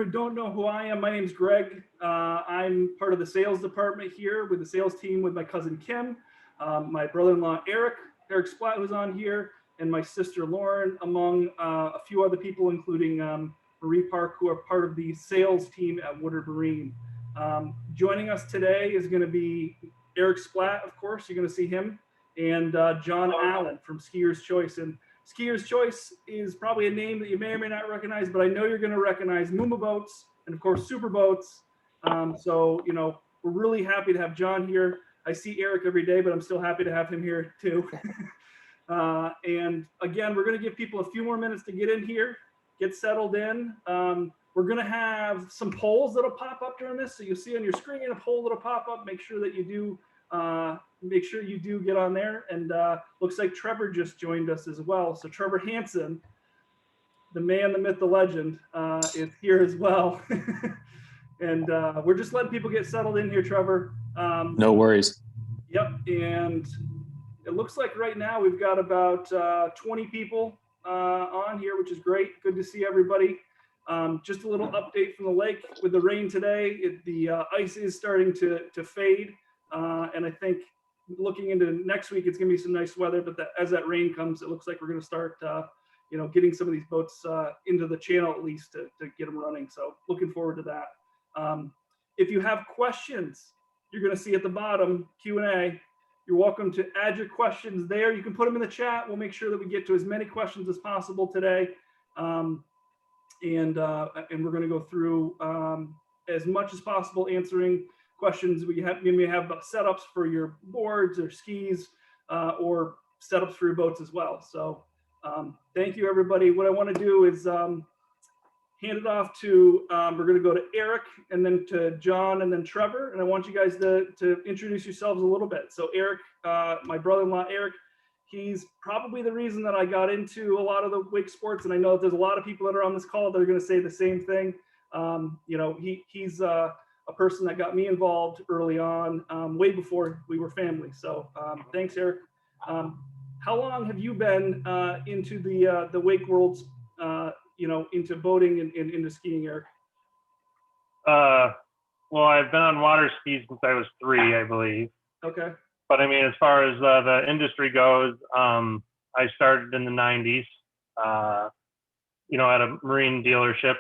Who don't know who I am, my name's Greg. I'm part of the sales department here with the sales team with my cousin Kim, my brother-in-law Eric Splatt, who's on here, and my sister Lauren, among a few other people, including Marie Park, who are part of the sales team at Woodard Marine. Joining us today is going to be Eric Splatt, of course, you're going to see him, and John Allen from Skier's Choice. And Skier's Choice is probably a name that you may or may not recognize, but I know you're going to recognize Mumbo boats and, of course, super boats. So, you know, we're really happy to have John here. I see Eric every day, but I'm still happy to have him here too. And again, we're going to give people a few more minutes to get in here, get settled in. We're going to have some polls that'll pop up during this. So you'll see on your screen a poll that'll pop up. Make sure that you do get on there. And looks like Trevor just joined us as well. So Trevor Hansen, the man, the myth, the legend, is here as well. And we're just letting people get settled in here, Trevor. No worries. Yep. And it looks like right now we've got about 20 people on here, which is great. Good to see everybody. Just a little update from the lake with the rain today. The ice is starting to fade. And I think looking into next week, it's going to be some nice weather. But as that rain comes, it looks like we're going to start, getting some of these boats into the channel at least to get them running. So looking forward to that. If you have questions, you're going to see at the bottom Q&A. You're welcome to add your questions there. You can put them in the chat. We'll make sure that we get to as many questions as possible today. And we're going to go through as much as possible answering questions. We may have setups for your boards or skis or setups for your boats as well. So thank you, everybody. What I want to do is hand it off to, we're going to go to Eric and then to John and then Trevor. And I want you guys to introduce yourselves a little bit. So Eric, my brother-in-law, Eric, he's probably the reason that I got into a lot of the wake sports. And I know that there's a lot of people that are on this call that are going to say the same thing. He's a person that got me involved early on, way before we were family. So thanks, Eric. How long have you been into the wake worlds, into boating and into skiing, Eric? Well, I've been on water skis since I was 3, I believe. Okay. But I mean, as far as the industry goes, I started in the 90s, at a marine dealership,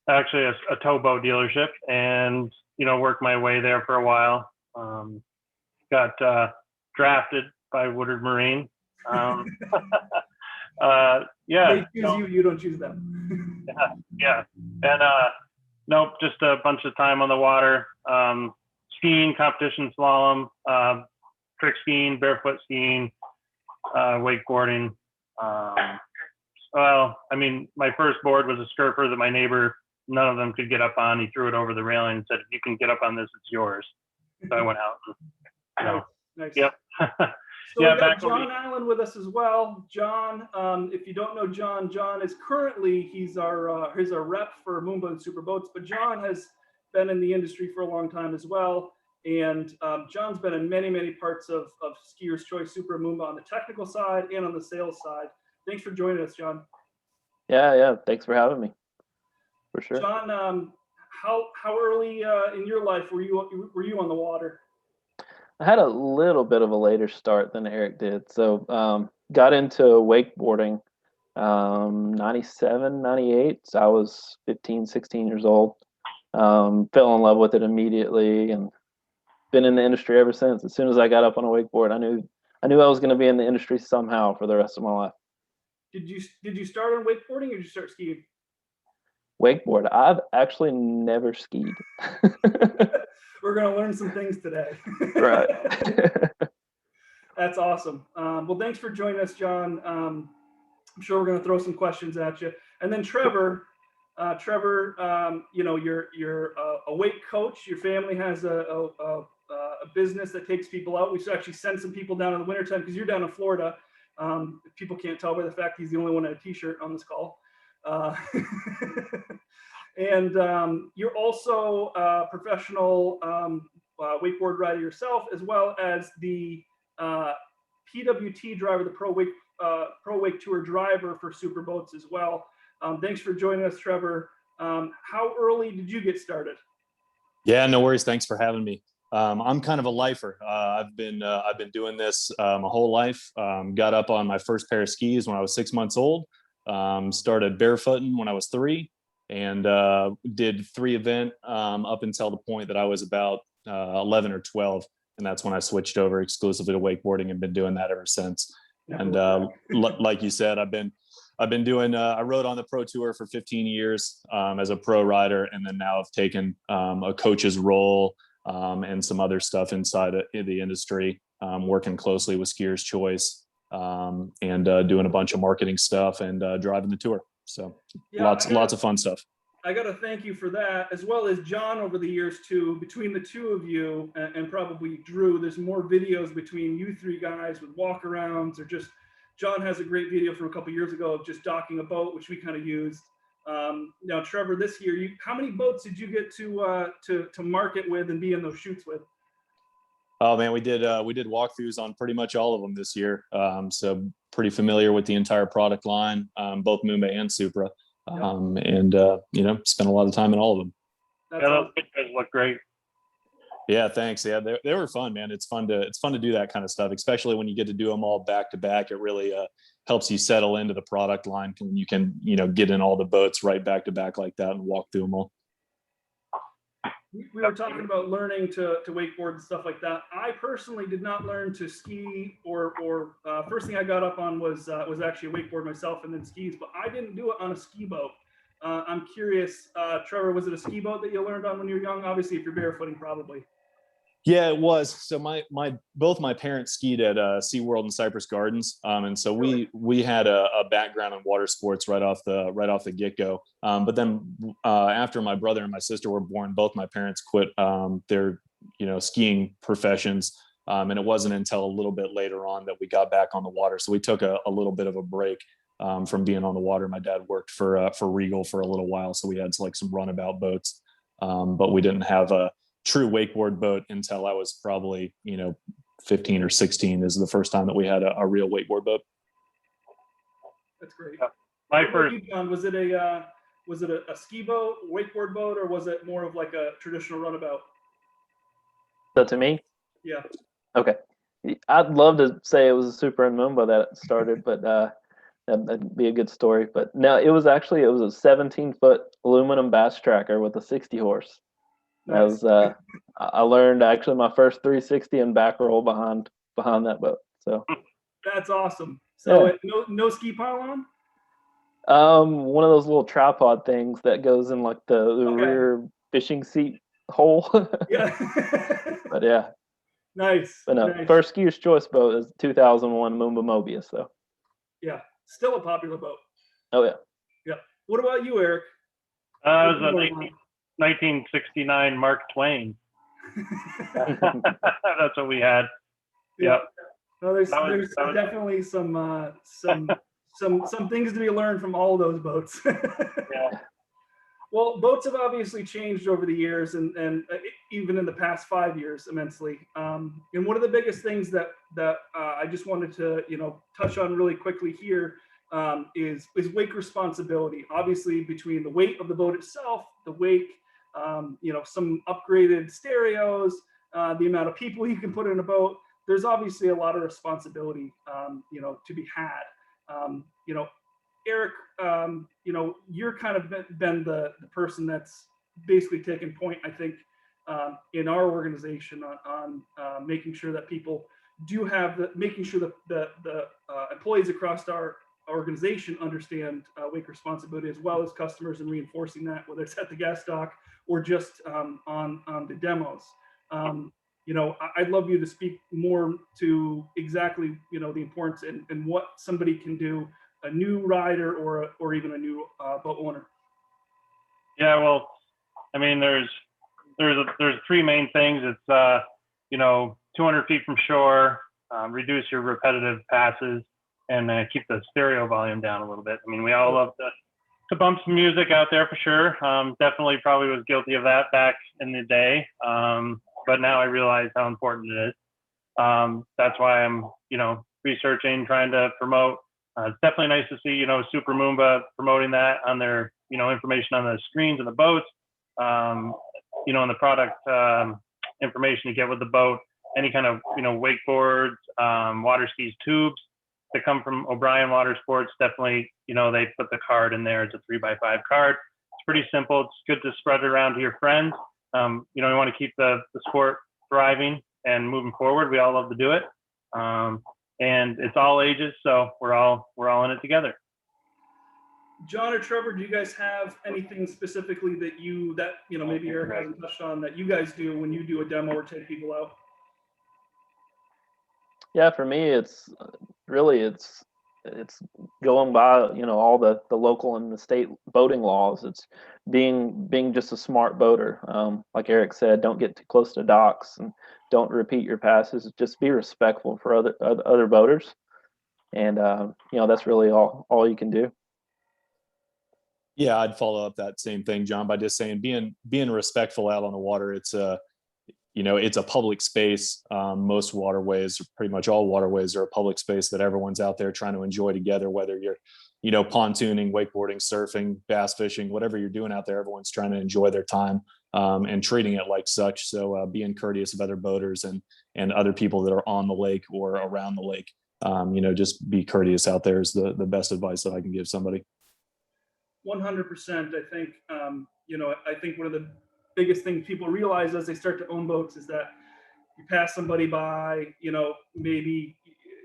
actually a towboat dealership, and, worked my way there for a while. Got drafted by Woodard Marine. They choose you, you don't choose them. yeah. And nope, just a bunch of time on the water, skiing, competition slalom, trick skiing, barefoot skiing, wakeboarding. Well, I mean, my first board was a Skirper that my neighbor, none of them could get up on. He threw it over the railing and said, "If you can get up on this, it's yours." So I went out. Nice. Yep. So yeah, we got John Allen with us as well. John, if you don't know John is currently, he's our rep for Mumbo and Super Boats, but John has been in the industry for a long time as well. And John's been in many, many parts of Skier's Choice, Super Mumbo on the technical side and on the sales side. Thanks for joining us, John. Yeah. Thanks for having me. For sure. John, how early in your life were you on the water? I had a little bit of a later start than Eric did. So got into wakeboarding 97, 98. So I was 15, 16 years old. Fell in love with it immediately and been in the industry ever since. As soon as I got up on a wakeboard, I knew I was going to be in the industry somehow for the rest of my life. Did you start on wakeboarding or did you start skiing? Wakeboard. I've actually never skied. We're going to learn some things today. Right. That's awesome. Well, thanks for joining us, John. I'm sure we're going to throw some questions at you. And then Trevor, you're a wake coach. Your family has a business that takes people out. We should actually send some people down in the wintertime because you're down in Florida. If people can't tell by the fact he's the only one in a t-shirt on this call. And you're also a professional wakeboard rider yourself, as well as the PWT driver, the Pro Wake Tour driver for Super Boats as well. Thanks for joining us, Trevor. How early did you get started? Yeah, no worries. Thanks for having me. I'm kind of a lifer. I've been doing this my whole life. Got up on my first pair of skis when I was 6 months old. Started barefooting when I was 3, and did 3 event up until the point that I was about 11 or 12, and that's when I switched over exclusively to wakeboarding and been doing that ever since. And like you said, I've been doing, I rode on the pro tour for 15 years as a pro rider. And then now I've taken a coach's role and some other stuff inside the industry, working closely with Skier's Choice and doing a bunch of marketing stuff and driving the tour. So Yeah, lots of fun stuff. I got to thank you for that, as well as John over the years too. Between the two of you and probably Drew, there's more videos between you 3 guys with walkarounds, or just John has a great video from a couple years ago of just docking a boat, which we kind of used. Now, Trevor, this year, how many boats did you get to market with and be in those shoots with? Oh man, we did walkthroughs on pretty much all of them this year. So pretty familiar with the entire product line, both Mumbo and Supra. And spent a lot of time in all of them. Those pictures look great. Yeah, thanks. Yeah, they were fun, man. It's fun to do that kind of stuff, especially when you get to do them all back to back. It really helps you settle into the product line when you can, get in all the boats right back to back like that and walk through them all. We were talking about learning to wakeboard and stuff like that. I personally did not learn to ski, or first thing I got up on was actually a wakeboard myself, and then skis. But I didn't do it on a ski boat. I'm curious, Trevor, was it a ski boat that you learned on when you were young? Obviously, if you're barefooting, probably. Yeah, it was. So both my parents skied at SeaWorld and Cypress Gardens, and so we had a background in water sports right off the get go. But then after my brother and my sister were born, both my parents quit their skiing professions, and it wasn't until a little bit later on that we got back on the water. So we took a little bit of a break from being on the water. My dad worked for Regal for a little while, so we had like some runabout boats, but we didn't have a true wakeboard boat until I was probably 15 or 16 is the first time that we had a real wakeboard boat. That's great. My first, John, was it a ski boat, wakeboard boat, or was it more of like a traditional runabout? So to me, Yeah. okay, I'd love to say it was a Supra and Mumbo that started, but that'd be a good story. But no, it was a 17-foot aluminum bass tracker with a 60 horse. Nice. That was I learned actually my first 360 and back roll behind that boat. So that's awesome. So yeah. no ski pylon? One of those little tripod things that goes in like the rear fishing seat hole. Yeah. But yeah. Nice. But no, nice. First Skier's Choice boat is 2001 Mumbo Mobius. So yeah, still a popular boat. Oh yeah. Yeah. What about you, Eric? it was a 1969 Mark Twain. That's what we had. Yeah. No, there's definitely some things to be learned from all those boats. Yeah. Well, boats have obviously changed over the years, and even in the past 5 years immensely. And one of the biggest things that I just wanted to touch on really quickly here is wake responsibility. Obviously, between the weight of the boat itself, the wake, some upgraded stereos, the amount of people you can put in a boat. There's obviously a lot of responsibility, to be had. Eric, you're kind of been the person that's basically taken point, I think, in our organization on making sure that people do have making sure that the employees across our organization understand wake responsibility, as well as customers, and reinforcing that, whether it's at the gas dock or just on the demos. I'd love you to speak more to exactly, the importance and what somebody can do, a new rider or even a new boat owner. Yeah, well, I mean, there's 3 main things. It's 200 feet from shore, reduce your repetitive passes, and keep the stereo volume down a little bit. I mean, we all love to bump some music out there for sure. Definitely probably was guilty of that back in the day. But now I realize how important it is. That's why I'm, researching, trying to promote. It's definitely nice to see, Super Mumbo promoting that on their, information on the screens and the boats, and the product information you get with the boat, any kind of, wakeboards, water skis, tubes that come from O'Brien Water Sports. Definitely, they put the card in there. It's a 3x5 card. It's pretty simple. It's good to spread it around to your friends. You want to keep the sport thriving and moving forward. We all love to do it. And it's all ages. So we're all in it together. John or Trevor, do you guys have anything specifically that maybe Eric hasn't touched on that you guys do when you do a demo or take people out? Yeah, for me, it's going by, all the local and the state boating laws. It's being just a smart boater. Like Eric said, don't get too close to docks and don't repeat your passes. Just be respectful for other boaters. And, that's really all you can do. Yeah, I'd follow up that same thing, John, by just saying being respectful out on the water. It's a public space. Most waterways, pretty much all waterways, are a public space that everyone's out there trying to enjoy together. Whether you're, pontooning, wakeboarding, surfing, bass fishing, whatever you're doing out there, everyone's trying to enjoy their time and treating it like such. So being courteous of other boaters and other people that are on the lake or around the lake. Just be courteous out there is the best advice that I can give somebody. 100%. I think, I think one of the biggest things people realize as they start to own boats is that you pass somebody by, maybe,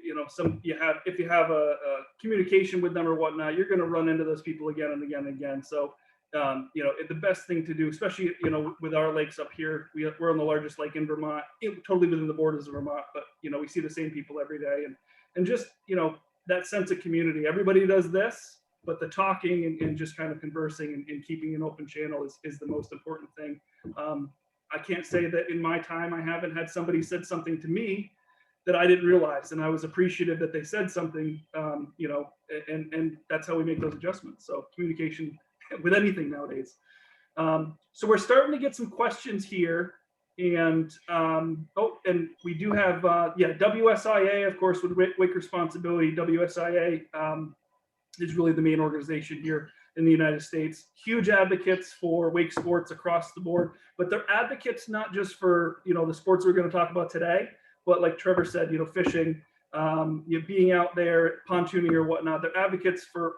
if you have a communication with them or whatnot, you're going to run into those people again and again and again. So, the best thing to do, especially, with our lakes up here, we're on the largest lake in Vermont, totally within the borders of Vermont, but, we see the same people every day and just, that sense of community. Everybody does this, but the talking and just kind of conversing and keeping an open channel is the most important thing. I can't say that in my time, I haven't had somebody said something to me that I didn't realize. And I was appreciative that they said something, and that's how we make those adjustments. So communication with anything nowadays. So we're starting to get some questions here. And, and we do have, WSIA, of course, with Wake Responsibility. WSIA is really the main organization here in the United States. Huge advocates for wake sports across the board, but they're advocates not just for, the sports we're going to talk about today, but like Trevor said, fishing, being out there, pontooning or whatnot. They're advocates for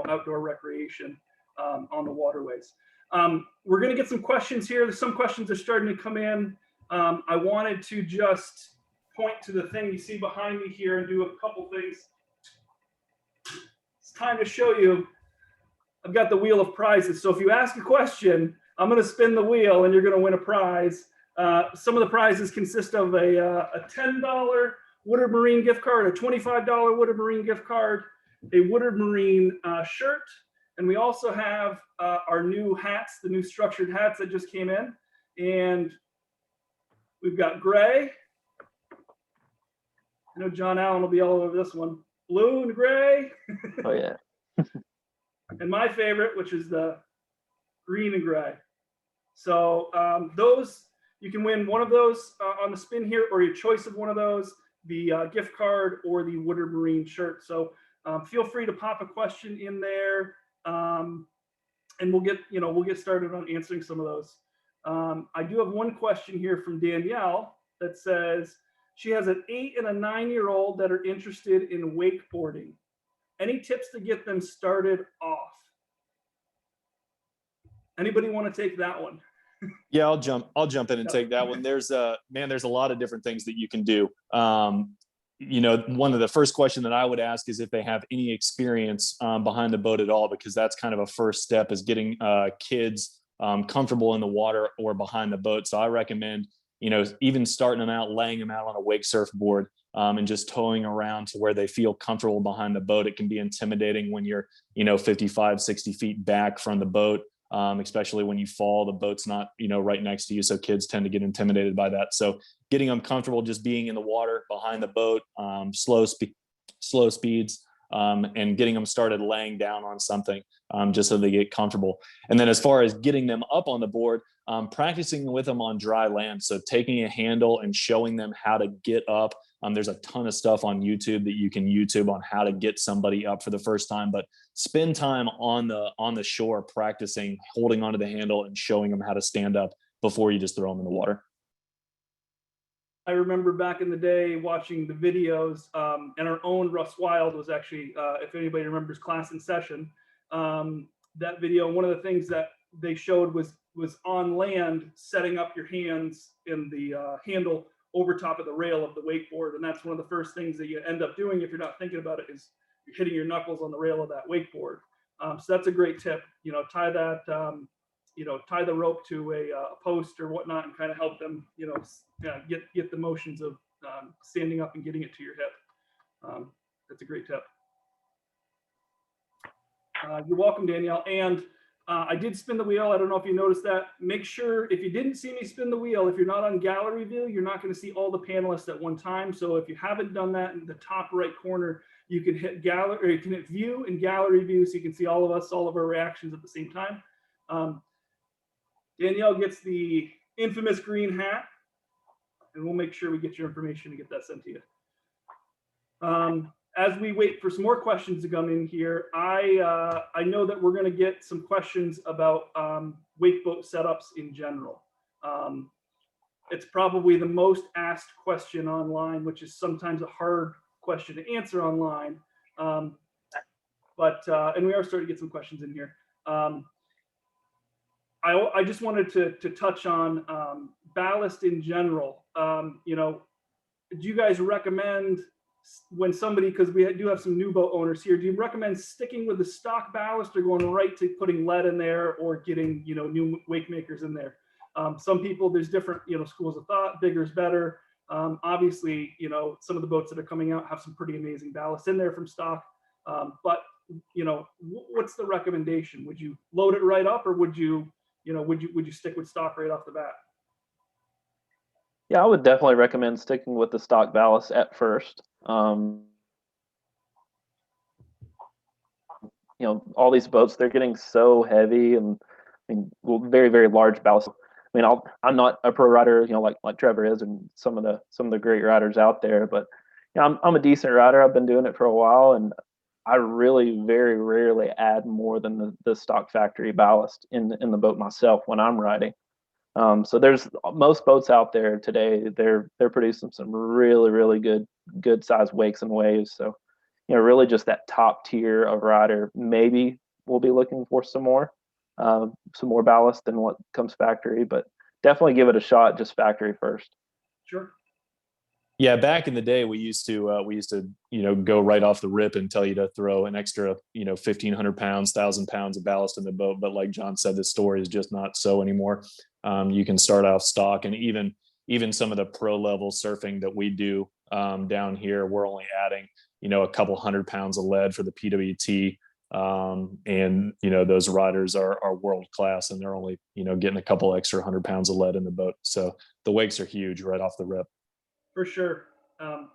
outdoor recreation on the waterways. We're going to get some questions here. Some questions are starting to come in. I wanted to just point to the thing you see behind me here and do a couple things. It's time to show you. I've got the wheel of prizes. So if you ask a question, I'm going to spin the wheel and you're going to win a prize. Some of the prizes consist of a $10 Woodard Marine gift card, a $25 Woodard Marine gift card, a Woodard Marine shirt, and we also have our new hats, the new structured hats that just came in. And we've got gray. I know John Allen will be all over this one. Blue and gray. Oh, yeah. And my favorite, which is the green and gray. So those, you can win one of those on the spin here, or your choice of one of those, the gift card or the Woodard Marine shirt. So feel free to pop a question in there, and we'll get started on answering some of those. I do have one question here from Danielle that says she has an 8 and a 9-year-old that are interested in wakeboarding. Any tips to get them started off? Anybody want to take that one? Yeah, I'll jump in and take that one. There's a lot of different things that you can do. One of the first question that I would ask is if they have any experience behind the boat at all, because that's kind of a first step, is getting kids comfortable in the water or behind the boat. So I recommend, even starting them out, laying them out on a wake surfboard and just towing around to where they feel comfortable behind the boat. It can be intimidating when you're, 55, 60 feet back from the boat. Especially when you fall, the boat's not, right next to you. So kids tend to get intimidated by that. So getting them comfortable just being in the water behind the boat, slow speeds, and getting them started laying down on something just so they get comfortable. And then as far as getting them up on the board, practicing with them on dry land. So taking a handle and showing them how to get up There's a ton of stuff on YouTube that you can YouTube on how to get somebody up for the first time, but spend time on the shore practicing holding onto the handle and showing them how to stand up before you just throw them in the water. I remember back in the day watching the videos, and our own Russ Wild was actually, if anybody remembers Class in Session, that video, one of the things that they showed was on land, setting up your hands in the handle over top of the rail of the wakeboard. And that's one of the first things that you end up doing if you're not thinking about it, is you're hitting your knuckles on the rail of that wakeboard. So that's a great tip. Tie that, tie the rope to a post or whatnot, and kind of help them, get the motions of standing up and getting it to your hip. That's a great tip. You're welcome, Danielle. And I did spin the wheel. I don't know if you noticed that. Make sure, if you didn't see me spin the wheel, if you're not on gallery view, you're not going to see all the panelists at one time. So if you haven't done that, in the top right corner, you can hit gallery, or you can hit view and gallery view, so you can see all of us, all of our reactions at the same time. Danielle gets the infamous green hat, and we'll make sure we get your information to get that sent to you. As we wait for some more questions to come in here, I know that we're going to get some questions about wake boat setups in general. It's probably the most asked question online, which is sometimes a hard question to answer online. And we are starting to get some questions in here. I just wanted to touch on ballast in general. Do you guys recommend, when somebody, because we do have some new boat owners here, do you recommend sticking with the stock ballast, or going right to putting lead in there, or getting new wake makers in there? Some people, there's different schools of thought. Bigger is better. Obviously, some of the boats that are coming out have some pretty amazing ballast in there from stock. But what's the recommendation? Would you load it right up, or would you stick with stock right off the bat? Yeah, I would definitely recommend sticking with the stock ballast at first. All these boats, they're getting so heavy, and very, very large ballast. I'm not a pro rider, like Trevor is, and some of the great riders out there, but I'm a decent rider. I've been doing it for a while, and I really very rarely add more than the stock factory ballast in the boat myself when I'm riding. So there's most boats out there today, they're producing some really, really good size wakes and waves. So, really just that top tier of rider, maybe we'll be looking for some more ballast than what comes factory, but definitely give it a shot, just factory first. Sure. Yeah, back in the day, we used to go right off the rip and tell you to throw an extra 1,500 pounds, 1,000 pounds of ballast in the boat. But like John said, the story is just not so anymore. You can start off stock, and even some of the pro level surfing that we do down here, we're only adding a couple 100 pounds of lead for the PWT, and those riders are world class, and they're only getting a couple extra 100 pounds of lead in the boat. So the wakes are huge right off the rip. For sure.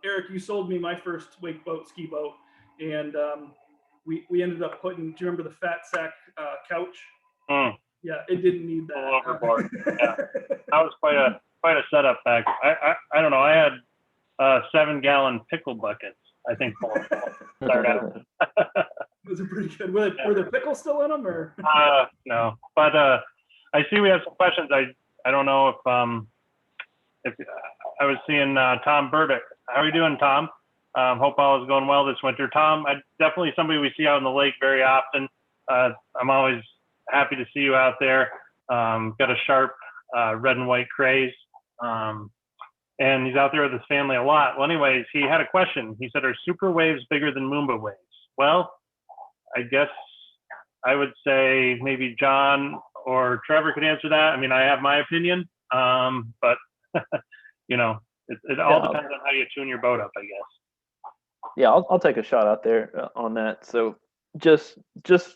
Eric, you sold me my first wake boat, ski boat, and we ended up putting, do you remember the fat sack couch? Yeah, it didn't need that. All overboard. Yeah, that was quite a setup back. I don't know. I had 7-gallon pickle buckets, I think. Start out. Those are pretty good. Were there pickles still in them, or? No, but I see we have some questions. I don't know if I was seeing Tom Burdick. How are you doing, Tom? Hope all is going well this winter. Tom, definitely somebody we see out in the lake very often. I'm always happy to see you out there. Got a sharp red and white craze. And he's out there with his family a lot. Well, anyways, he had a question. He said, are super waves bigger than Mumbo waves? Well, I guess I would say maybe John or Trevor could answer that. I have my opinion, but it all depends on how you tune your boat up, I guess. Yeah, I'll take a shot out there on that. So just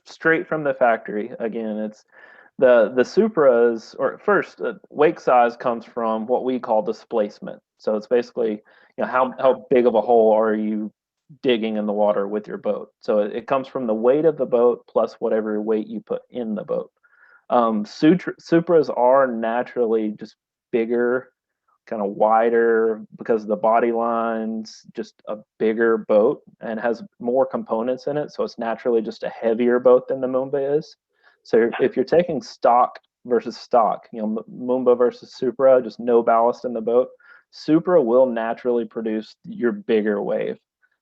straight from the factory, again, it's the Supras, or first, wake size comes from what we call displacement. So it's basically how big of a hole are you digging in the water with your boat. So it comes from the weight of the boat plus whatever weight you put in the boat. Supras are naturally just bigger kind of wider because of the body lines, just a bigger boat and has more components in it. So it's naturally just a heavier boat than the Mumbo is. So if you're taking stock versus stock, you know, Mumbo versus Supra, just no ballast in the boat, Supra will naturally produce your bigger wave.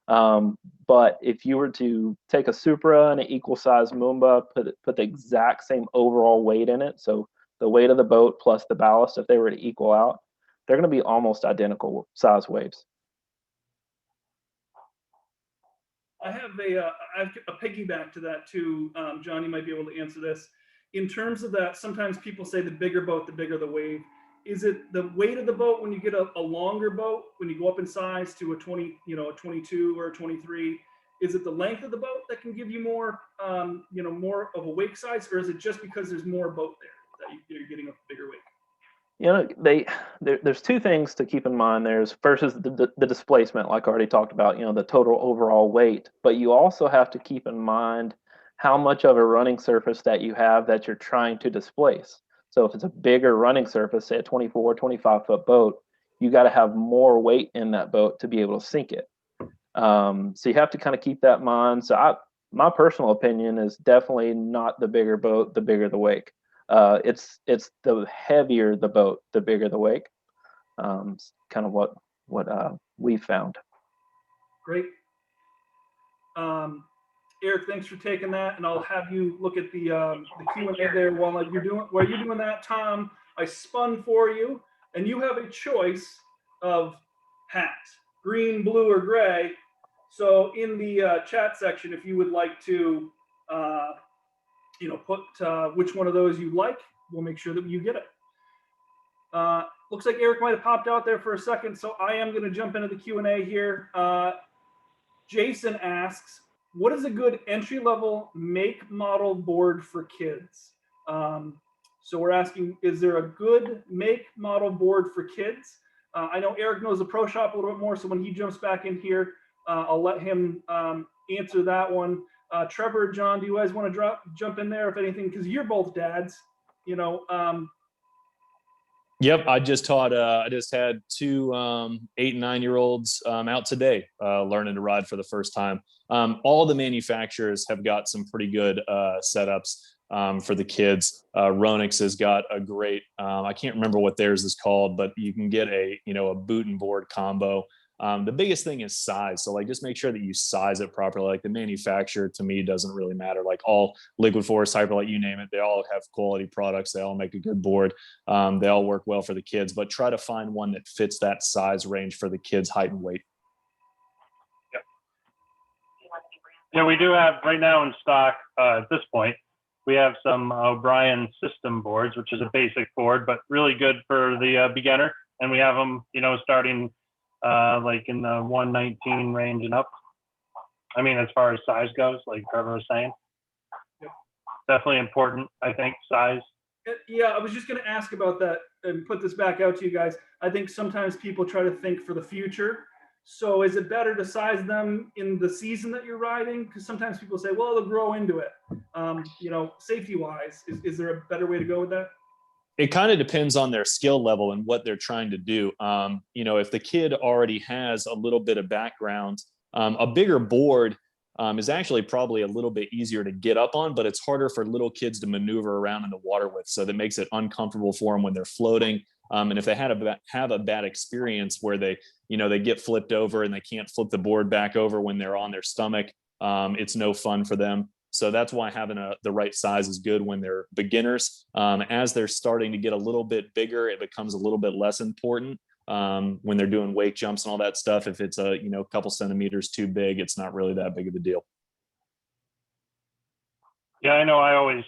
But if you were to take a Supra and an equal size Mumbo, put the exact same overall weight in it, so the weight of the boat plus the ballast, if they were to equal out, they're going to be almost identical size waves. I have a piggyback to that too. John, you might be able to answer this. In terms of that, sometimes people say the bigger boat, the bigger the wave. Is it the weight of the boat when you get a longer boat, when you go up in size to a 20, you know, a 22 or a 23? Is it the length of the boat that can give you more, you know, more of a wake size, or is it just because there's more boat there that you're getting a bigger wake? You know, there's two things to keep in mind. There's first is the displacement, like I already talked about, you know, the total overall weight. But you also have to keep in mind how much of a running surface that you have that you're trying to displace. So if it's a bigger running surface, say a 24, 25-foot boat, you got to have more weight in that boat to be able to sink it. So you have to kind of keep that in mind. So my personal opinion is definitely not the bigger boat, the bigger the wake. It's the heavier the boat, the bigger the wake. It's kind of what we found. Great. Eric, thanks for taking that, and I'll have you look at the Q&A there while you're doing that. Tom, I spun for you, and you have a choice of hats, green, blue, or gray. So in the chat section, if you would like to, you know, put which one of those you like, we'll make sure that you get it. Looks like Eric might have popped out there for a second, so I am going to jump into the Q&A here. Jason asks, what is a good entry-level make model board for kids? So we're asking, is there a good make model board for kids? I know Eric knows the pro shop a little bit more, so when he jumps back in here, I'll let him answer that one. Trevor, John, do you guys want to jump in there if anything? Because you're both dads, you know. Yep, I just had two 8 and 9-year-olds out today learning to ride for the first time. All the manufacturers have got some pretty good setups for the kids. Ronix has got a great, I can't remember what theirs is called, but you can get a boot and board combo. The biggest thing is size. So like, just make sure that you size it properly. Like the manufacturer to me doesn't really matter. Like all Liquid Force, Hyperlite, you name it, they all have quality products. They all make a good board. They all work well for the kids, but try to find one that fits that size range for the kids' height and weight. Yep. Yeah, we do have right now in stock at this point, we have some O'Brien system boards, which is a basic board, but really good for the beginner. And we have them, you know, starting like in the 119 range and up. I mean, as far as size goes, like Trevor was saying. Yep. Definitely important, I think, size. Yeah, I was just going to ask about that and put this back out to you guys. I think sometimes people try to think for the future. So is it better to size them in the season that you're riding? Because sometimes people say, well, they'll grow into it. You know, safety-wise, is there a better way to go with that? It kind of depends on their skill level and what they're trying to do. You know, if the kid already has a little bit of background, a bigger board is actually probably a little bit easier to get up on, but it's harder for little kids to maneuver around in the water with. So that makes it uncomfortable for them when they're floating. And if they have a bad experience where they get flipped over and they can't flip the board back over when they're on their stomach, it's no fun for them. So that's why having the right size is good when they're beginners. As they're starting to get a little bit bigger, it becomes a little bit less important when they're doing wake jumps and all that stuff. If it's a couple centimeters too big, it's not really that big of a deal. Yeah, I know. I always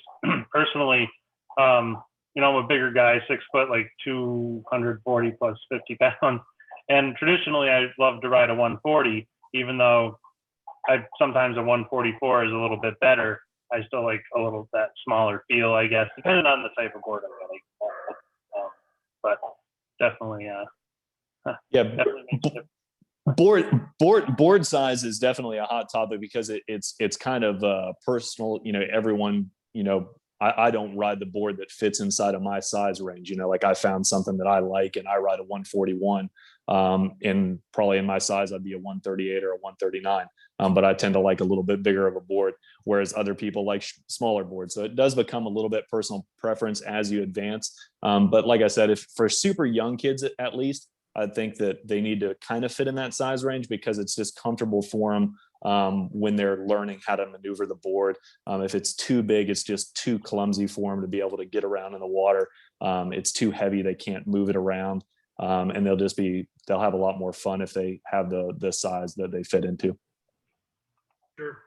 personally, I'm a bigger guy, 6 foot, like 240 plus 50 pounds. And traditionally, I love to ride a 140, even though sometimes a 144 is a little bit better. I still like a little that smaller feel, I guess, depending on the type of board I like. But definitely, yeah. Definitely board size is definitely a hot topic because it's kind of personal. Everyone I don't ride the board that fits inside of my size range. Like I found something that I like and I ride a 141. And probably in my size, I'd be a 138 or a 139. But I tend to like a little bit bigger of a board, whereas other people like smaller boards. So it does become a little bit personal preference as you advance. But like I said, if for super young kids, at least, I think that they need to kind of fit in that size range because it's just comfortable for them when they're learning how to maneuver the board. If it's too big, it's just too clumsy for them to be able to get around in the water. It's too heavy, they can't move it around. And they'll have a lot more fun if they have the size that they fit into. Sure.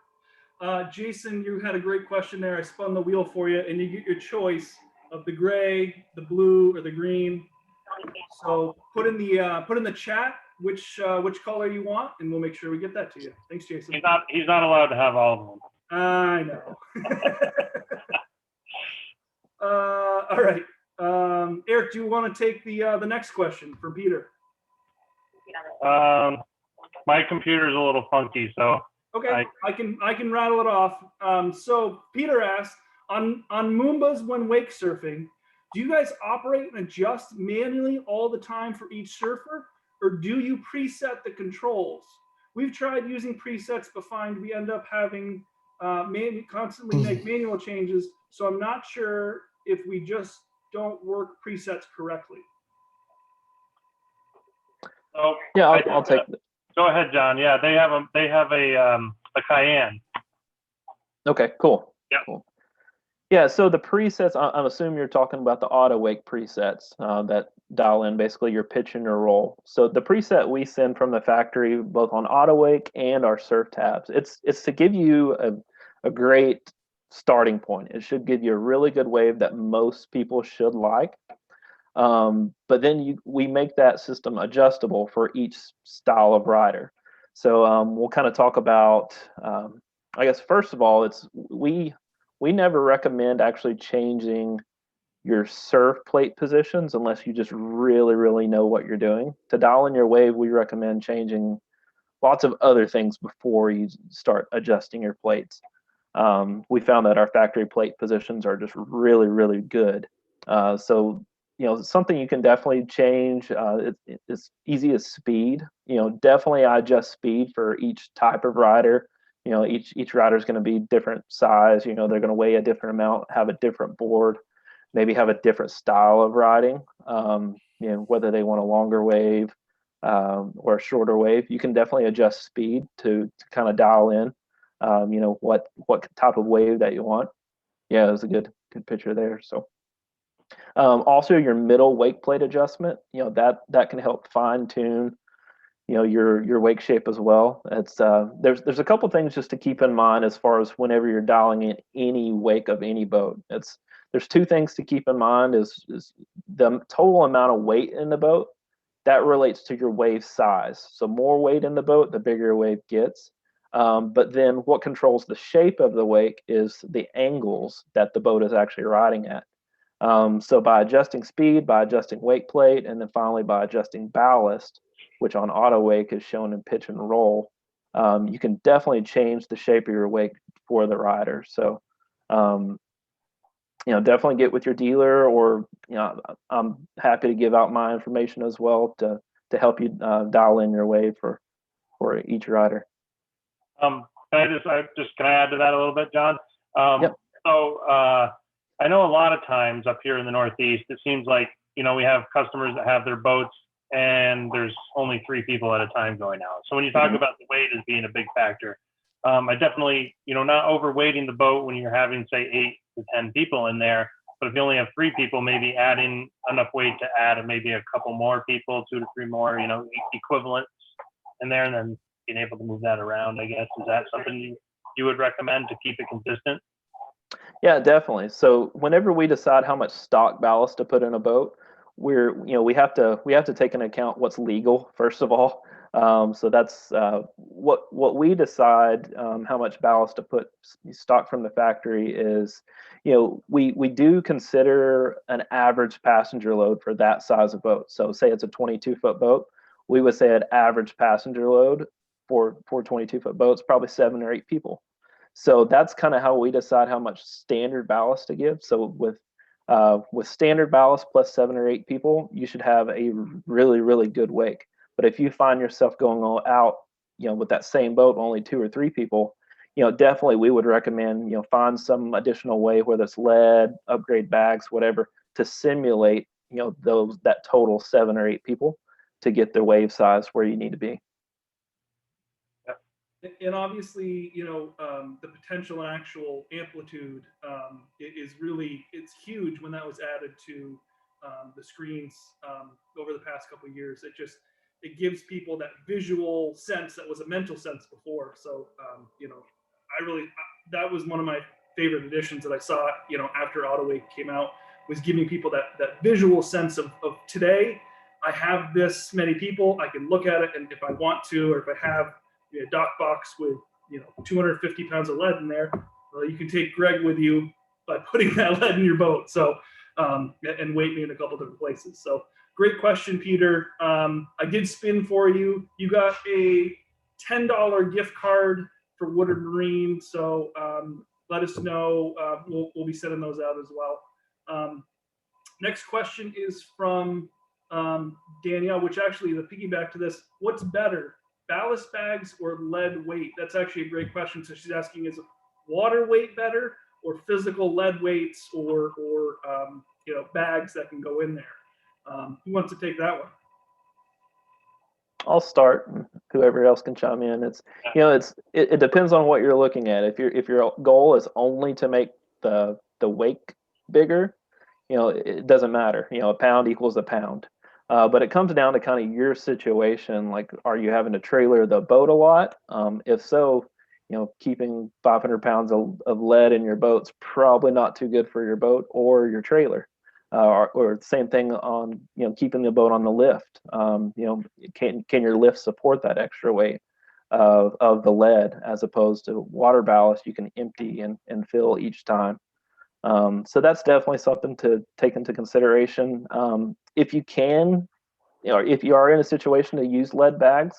Jason, you had a great question there. I spun the wheel for you, and you get your choice of the gray, the blue, or the green. So put in the chat which color you want, and we'll make sure we get that to you. Thanks, Jason. He's not allowed to have all of them. I know. All right. Eric, do you want to take the next question from Peter? My computer's a little funky, so. Okay, I can rattle it off. So Peter asked, on Mumbas when wake surfing, do you guys operate and adjust manually all the time for each surfer, or do you preset the controls? We've tried using presets, but find we end up having constantly make manual changes. So I'm not sure if we just don't work presets correctly. So yeah, I'll take it. Go ahead, John. Yeah, they have a Cayenne. Okay, cool. Yeah. Cool. Yeah, so the presets, I'm assuming you're talking about the auto wake presets that dial in basically your pitch and your roll. So the preset we send from the factory, both on auto wake and our surf tabs, it's to give you a great starting point. It should give you a really good wave that most people should like. But then we make that system adjustable for each style of rider. So we'll kind of talk about, I guess, first of all, we never recommend actually changing your surf plate positions unless you just really, really know what you're doing. To dial in your wave, we recommend changing lots of other things before you start adjusting your plates. We found that our factory plate positions are just really, really good. So, something you can definitely change. It's easy as speed. Definitely I adjust speed for each type of rider. Each rider is going to be different size. They're going to weigh a different amount, have a different board, maybe have a different style of riding. Whether they want a longer wave or a shorter wave, you can definitely adjust speed to kind of dial in. What type of wave that you want. Yeah, it was a good picture there. So also your middle wake plate adjustment, that can help fine tune your wake shape as well. It's there's a couple things just to keep in mind as far as whenever you're dialing in any wake of any boat. There's two things to keep in mind is the total amount of weight in the boat that relates to your wave size. So more weight in the boat, the bigger your wave gets. But then what controls the shape of the wake is the angles that the boat is actually riding at. So by adjusting speed, by adjusting wake plate, and then finally by adjusting ballast, which on auto wake is shown in pitch and roll, you can definitely change the shape of your wake for the rider. So, definitely get with your dealer, or I'm happy to give out my information as well to help you dial in your wave for each rider. Can I add to that a little bit, John? Yep. So I know a lot of times up here in the Northeast, it seems like we have customers that have their boats and there's only 3 people at a time going out. So when you talk about the weight as being a big factor, I definitely, not overweighting the boat when you're having, say, 8 to 10 people in there. But if you only have 3 people, maybe adding enough weight to add maybe a couple more people, 2 to 3 more, equivalents in there, and then being able to move that around, I guess. Is that something you would recommend to keep it consistent? Yeah, definitely. So whenever we decide how much stock ballast to put in a boat, we have to take into account what's legal first of all. So that's what we decide how much ballast to put stock from the factory is. We do consider an average passenger load for that size of boat. So say it's a 22-foot boat, we would say an average passenger load for 22-foot boats probably 7 or 8 people. So that's kind of how we decide how much standard ballast to give. So with standard ballast plus 7 or 8 people, you should have a really, really good wake. But if you find yourself going all out, with that same boat, only 2 or 3 people, definitely we would recommend, find some additional way, whether it's lead, upgrade bags, whatever, to simulate, that total 7 or 8 people to get their wave size where you need to be. And obviously, the potential and actual amplitude is really, it's huge when that was added to the screens over the past couple of years. It gives people that visual sense that was a mental sense before. So, that was one of my favorite additions that I saw, after AutoWake came out, was giving people that visual sense of today, I have this many people, I can look at it, and if I want to, or if I have a dock box with 250 pounds of lead in there, well, you can take Greg with you by putting that lead in your boat. So and weight me in a couple different places. So great question, Peter. I did spin for you. You got a $10 gift card for Woodard Marine. So let us know. We'll be sending those out as well. Next question is from Danielle, which actually, the piggyback to this, what's better, ballast bags or lead weight? That's actually a great question. So she's asking, is water weight better, or physical lead weights, or bags that can go in there? Who wants to take that one? I'll start, and whoever else can chime in. It depends on what you're looking at. If your goal is only to make the wake bigger, it doesn't matter. A pound equals a pound. But it comes down to kind of your situation. Like, are you having to trailer the boat a lot? If so, keeping 500 pounds of lead in your boat's probably not too good for your boat or your trailer. Or same thing on, keeping the boat on the lift. Can your lift support that extra weight of the lead, as opposed to water ballast you can empty and fill each time. So that's definitely something to take into consideration. If you can, if you are in a situation to use lead bags,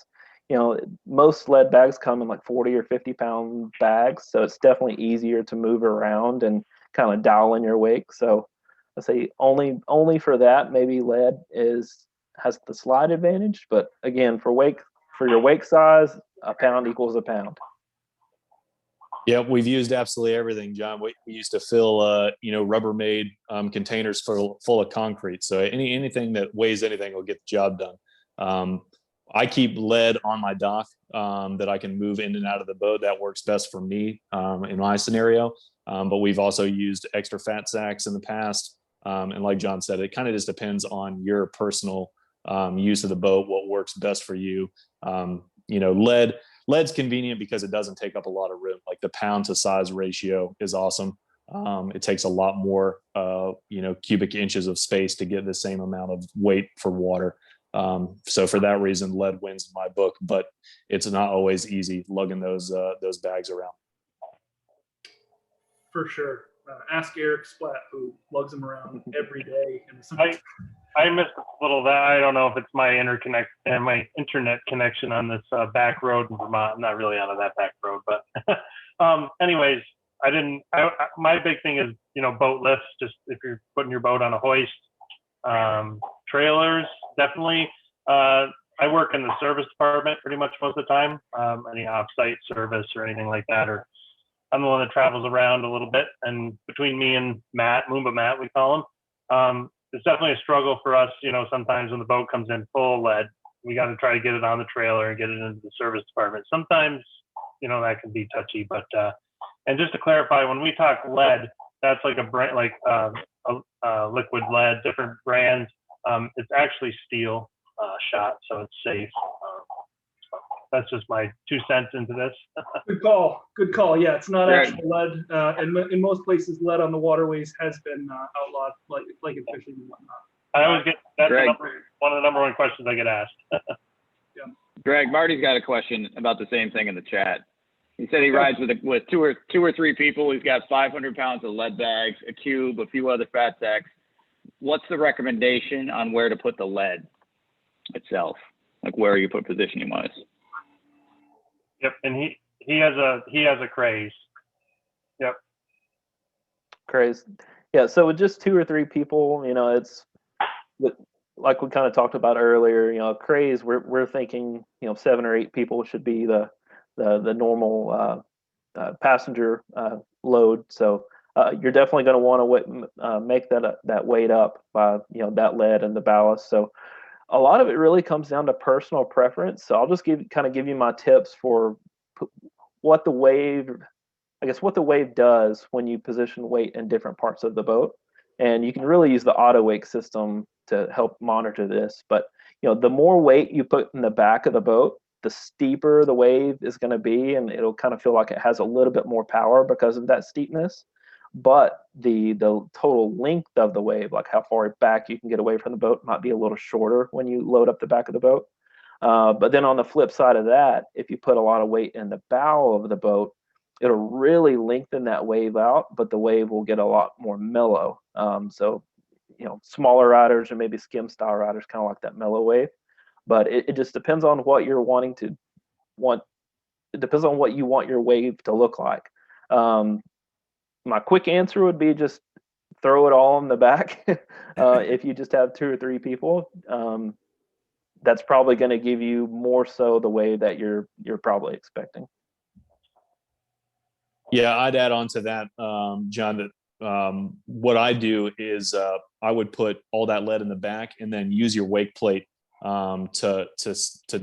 most lead bags come in like 40 or 50 pound bags. So it's definitely easier to move around and kind of dial in your wake. So I say only for that, maybe lead has the slight advantage. But again, for your wake size, a pound equals a pound. Yeah, we've used absolutely everything, John. We used to fill, Rubbermaid containers full of concrete. So anything that weighs anything will get the job done. I keep lead on my dock that I can move in and out of the boat. That works best for me in my scenario. But we've also used extra fat sacks in the past. And like John said, it kind of just depends on your personal use of the boat, what works best for you. Lead's convenient because it doesn't take up a lot of room. Like, the pound to size ratio is awesome. It takes a lot more, cubic inches of space to get the same amount of weight for water. So for that reason, lead wins in my book, but it's not always easy lugging those bags around. For sure. Ask Eric Splatt, who lugs them around every day. I missed a little of that. I don't know if it's my my internet connection on this back road in Vermont. I'm not really out of that back road, but anyways, my big thing is, boat lifts, just if you're putting your boat on a hoist, trailers, definitely. I work in the service department pretty much most of the time, any off-site service or anything like that, or I'm the one that travels around a little bit. And between me and Matt, Mumbo Matt, we call him, it's definitely a struggle for us. Sometimes when the boat comes in full of lead, we got to try to get it on the trailer and get it into the service department. Sometimes, that can be touchy, but, and just to clarify, when we talk lead, that's like a brand, like liquid lead, different brands. It's actually steel shot, so it's safe. That's just my 2 cents into this. Good call. Yeah, it's not actual lead. And in most places, lead on the waterways has been outlawed, like in fishing and whatnot. I always get that's one of the number one questions I get asked. Yeah. Greg, Marty's got a question about the same thing in the chat. He said he rides with two or three people. He's got 500 pounds of lead bags, a cube, a few other fat sacks. What's the recommendation on where to put the lead itself? Like, where you put positioning wise? Yep, and he has a craze. Yep. Crazy. Yeah. So with just 2 or 3 people, it's like we kind of talked about earlier, craze, we're thinking, 7 or 8 people should be the normal passenger load. So you're definitely going to want to make that weight up by that lead and the ballast. So a lot of it really comes down to personal preference. So I'll just give you my tips for what the wave, what the wave does when you position weight in different parts of the boat. And you can really use the auto wake system to help monitor this. But the more weight you put in the back of the boat, the steeper the wave is going to be, and it'll kind of feel like it has a little bit more power because of that steepness. But the total length of the wave, like how far back you can get away from the boat, might be a little shorter when you load up the back of the boat. But then on the flip side of that, if you put a lot of weight in the bow of the boat, it'll really lengthen that wave out, but the wave will get a lot more mellow. So, smaller riders or maybe skim style riders kind of like that mellow wave. But it just depends on what you're wanting to want. It depends on what you want your wave to look like. My quick answer would be just throw it all in the back. If you just have 2 or 3 people, that's probably going to give you more so the wave that you're probably expecting. Yeah, I'd add on to that, John, that what I do is I would put all that lead in the back and then use your wake plate to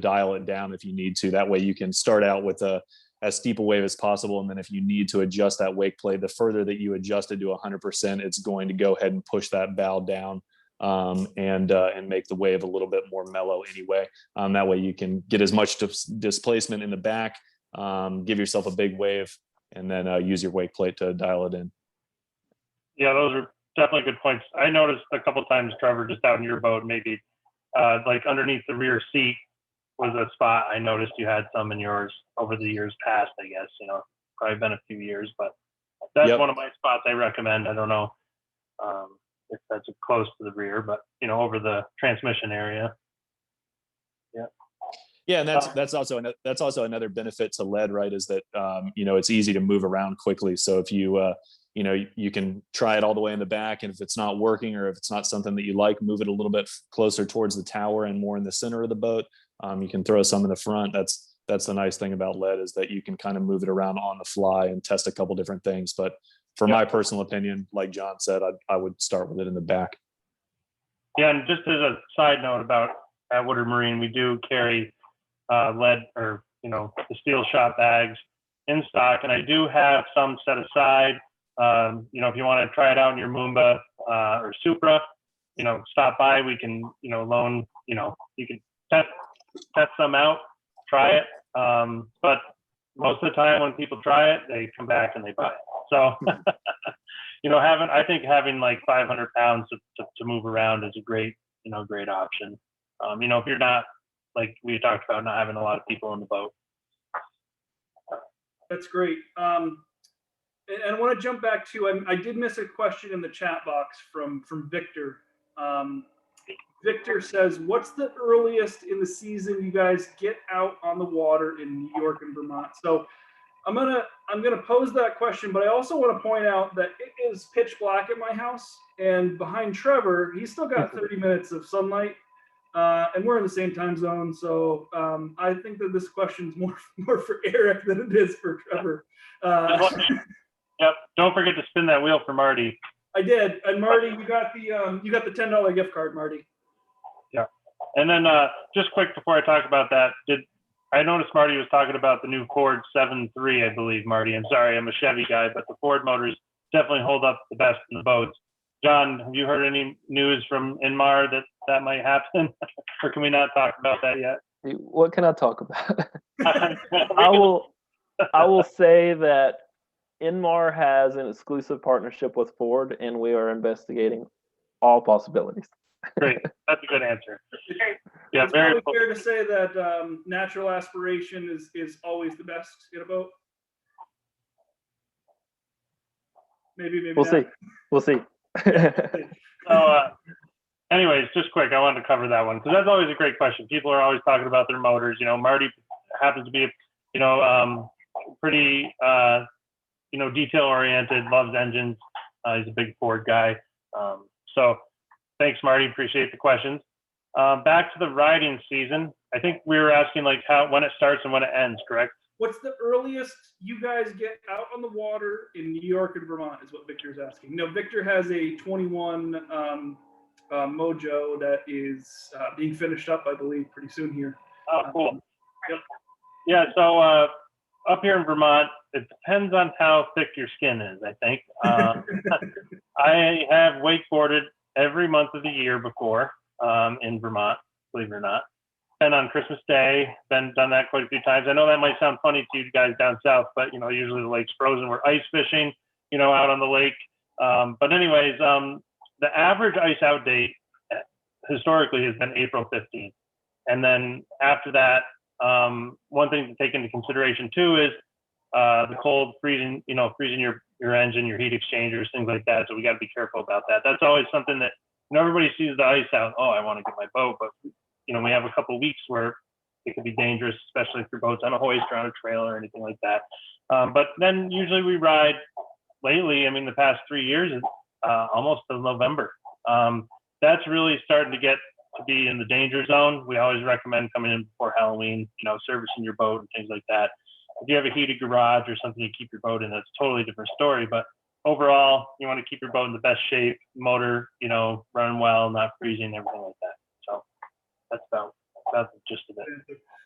dial it down if you need to. That way you can start out with as steep a wave as possible. And then if you need to adjust that wake plate, the further that you adjust it to 100%, it's going to go ahead and push that bow down and make the wave a little bit more mellow anyway. That way you can get as much displacement in the back, give yourself a big wave, and then use your wake plate to dial it in. Yeah, those are definitely good points. I noticed a couple times, Trevor, just out in your boat, maybe like underneath the rear seat was a spot I noticed you had some in yours over the years past, I guess, probably been a few years, but that's one of my spots I recommend. I don't know if that's close to the rear, but over the transmission area. Yeah. Yeah, and that's also another benefit to lead, right? Is that it's easy to move around quickly. So if you you can try it all the way in the back, and if it's not working or if it's not something that you like, move it a little bit closer towards the tower and more in the center of the boat. You can throw some in the front. That's the nice thing about lead, is that you can kind of move it around on the fly and test a couple different things. But for my personal opinion, like John said, I would start with it in the back. Yeah, and just as a side note about at Woodard Marine, we do carry lead or the steel shot bags in stock, and I do have some set aside. If you want to try it out in your Mumbo or Supra, stop by. We can loan. You can test them out, try it. But most of the time when people try it, they come back and they buy it. So I think having like 500 pounds to move around is a great option. If you're not, like we talked about, not having a lot of people in the boat. That's great. And I want to jump back to, I did miss a question in the chat box from Victor. Victor says, what's the earliest in the season you guys get out on the water in New York and Vermont? So I'm gonna pose that question, but I also want to point out that it is pitch black at my house, and behind Trevor, he's still got 30 minutes of sunlight, and we're in the same time zone. So I think that this question is more for Eric than it is for Trevor. Yep. Don't forget to spin that wheel for Marty. I did, and Marty, you got the $10 gift card, Marty. Yeah. And then just quick before I talk about that, I noticed Marty was talking about the new Ford 7.3, I believe, Marty. I'm sorry, I'm a Chevy guy, but the Ford motors definitely hold up the best in the boats. John, have you heard any news from Inmar that might happen? Or can we not talk about that yet? What can I talk about? I will say that Inmar has an exclusive partnership with Ford, and we are investigating all possibilities. Great, that's a good answer. Yeah, it's very probably fair to say that natural aspiration is always the best in a boat. Maybe we'll not. see. We'll see. So, anyways, just quick, I wanted to cover that one because that's always a great question. People are always talking about their motors. Marty happens to be, pretty detail oriented, loves engines. He's a big Ford guy. So thanks, Marty. Appreciate the questions. Back to the riding season. I think we were asking like when it starts and when it ends, correct? What's the earliest you guys get out on the water in New York and Vermont is what Victor's asking. No, Victor has a 21 Mojo that is being finished up, I believe, pretty soon here. Oh, cool. Yep. Yeah, so up here in Vermont, it depends on how thick your skin is, I think. I have wakeboarded every month of the year before in Vermont, believe it or not. Been on Christmas Day, done that quite a few times. I know that might sound funny to you guys down south, but usually the lake's frozen. We're ice fishing, out on the lake. But anyways, the average ice out date historically has been April 15th. And then after that, one thing to take into consideration too is the cold freezing your engine, your heat exchangers, things like that. So we got to be careful about that. That's always something that everybody sees the ice out. Oh, I want to get my boat, but we have a couple of weeks where it can be dangerous, especially if your boat's on a hoist or on a trailer or anything like that. But then usually we ride lately. I mean, the past 3 years, almost till November. That's really starting to get to be in the danger zone. We always recommend coming in before Halloween, servicing your boat and things like that. If you have a heated garage or something you keep your boat in, that's a totally different story. But overall, you want to keep your boat in the best shape, motor, running well, not freezing, everything like that. So that's about the gist of it.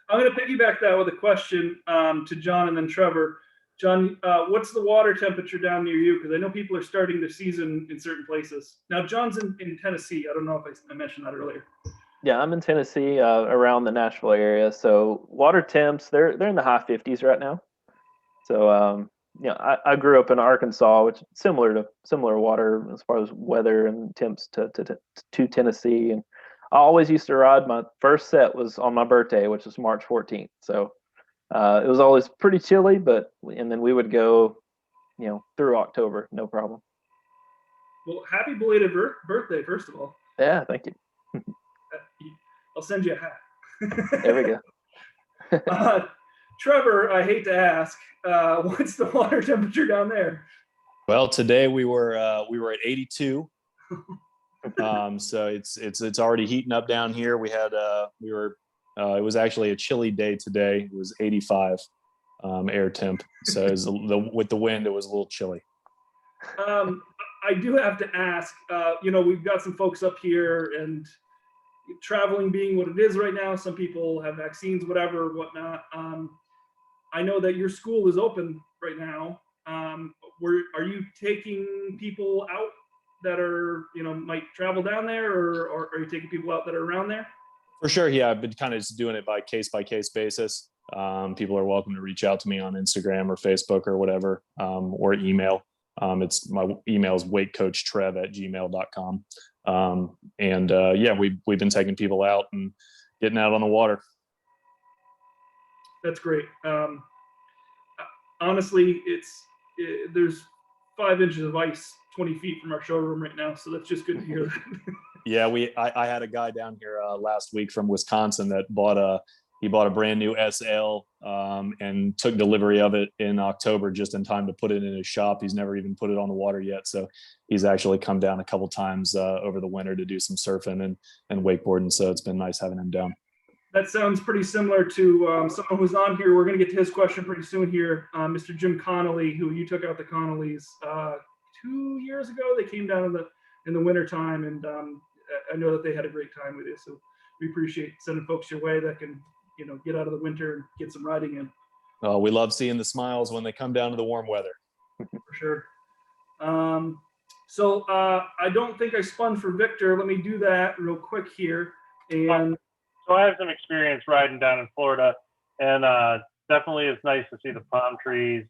I'm going to piggyback that with a question to John and then Trevor. John, what's the water temperature down near you? Because I know people are starting the season in certain places. Now, John's in Tennessee. I don't know if I mentioned that earlier. Yeah, I'm in Tennessee, around the Nashville area. So water temps, they're in the high 50s right now. So I grew up in Arkansas, which is similar water as far as weather and temps to Tennessee. And I always used to ride. My first set was on my birthday, which was March 14th. So it was always pretty chilly, and then we would go, through October, no problem. Well, happy belated birthday, first of all. Yeah, thank you. I'll send you a hat. There we go. Trevor, I hate to ask, what's the water temperature down there? Well, today we were at 82. So it's already heating up down here. It was actually a chilly day today. It was 85 air temp. So with the wind, it was a little chilly. I do have to ask, we've got some folks up here, and traveling being what it is right now, some people have vaccines, whatnot. I know that your school is open right now. Are you taking people out that are, might travel down there, or are you taking people out that are around there? For sure. Yeah. I've been kind of just doing it by case basis. People are welcome to reach out to me on Instagram or Facebook or whatever, or email. My email is wakecoachtrev@gmail.com. We've been taking people out and getting out on the water. That's great. Honestly, there's 5 inches of ice 20 feet from our showroom right now, so that's just good to hear that. Yeah, I had a guy down here last week from Wisconsin that bought a brand new SL and took delivery of it in October just in time to put it in his shop. He's never even put it on the water yet, so he's actually come down a couple times over the winter to do some surfing and wakeboarding. So it's been nice having him down. That sounds pretty similar to someone who's on here. We're going to get to his question pretty soon here. Mr. Jim Connolly, who you took out the Connollys 2 years ago. They came down in the winter time, and I know that they had a great time with you. So we appreciate sending folks your way that can, get out of the winter and get some riding in. Oh, we love seeing the smiles when they come down to the warm weather. For sure. So I don't think I spun for Victor. Let me do that real quick here. And so I have some experience riding down in Florida, and definitely it's nice to see the palm trees,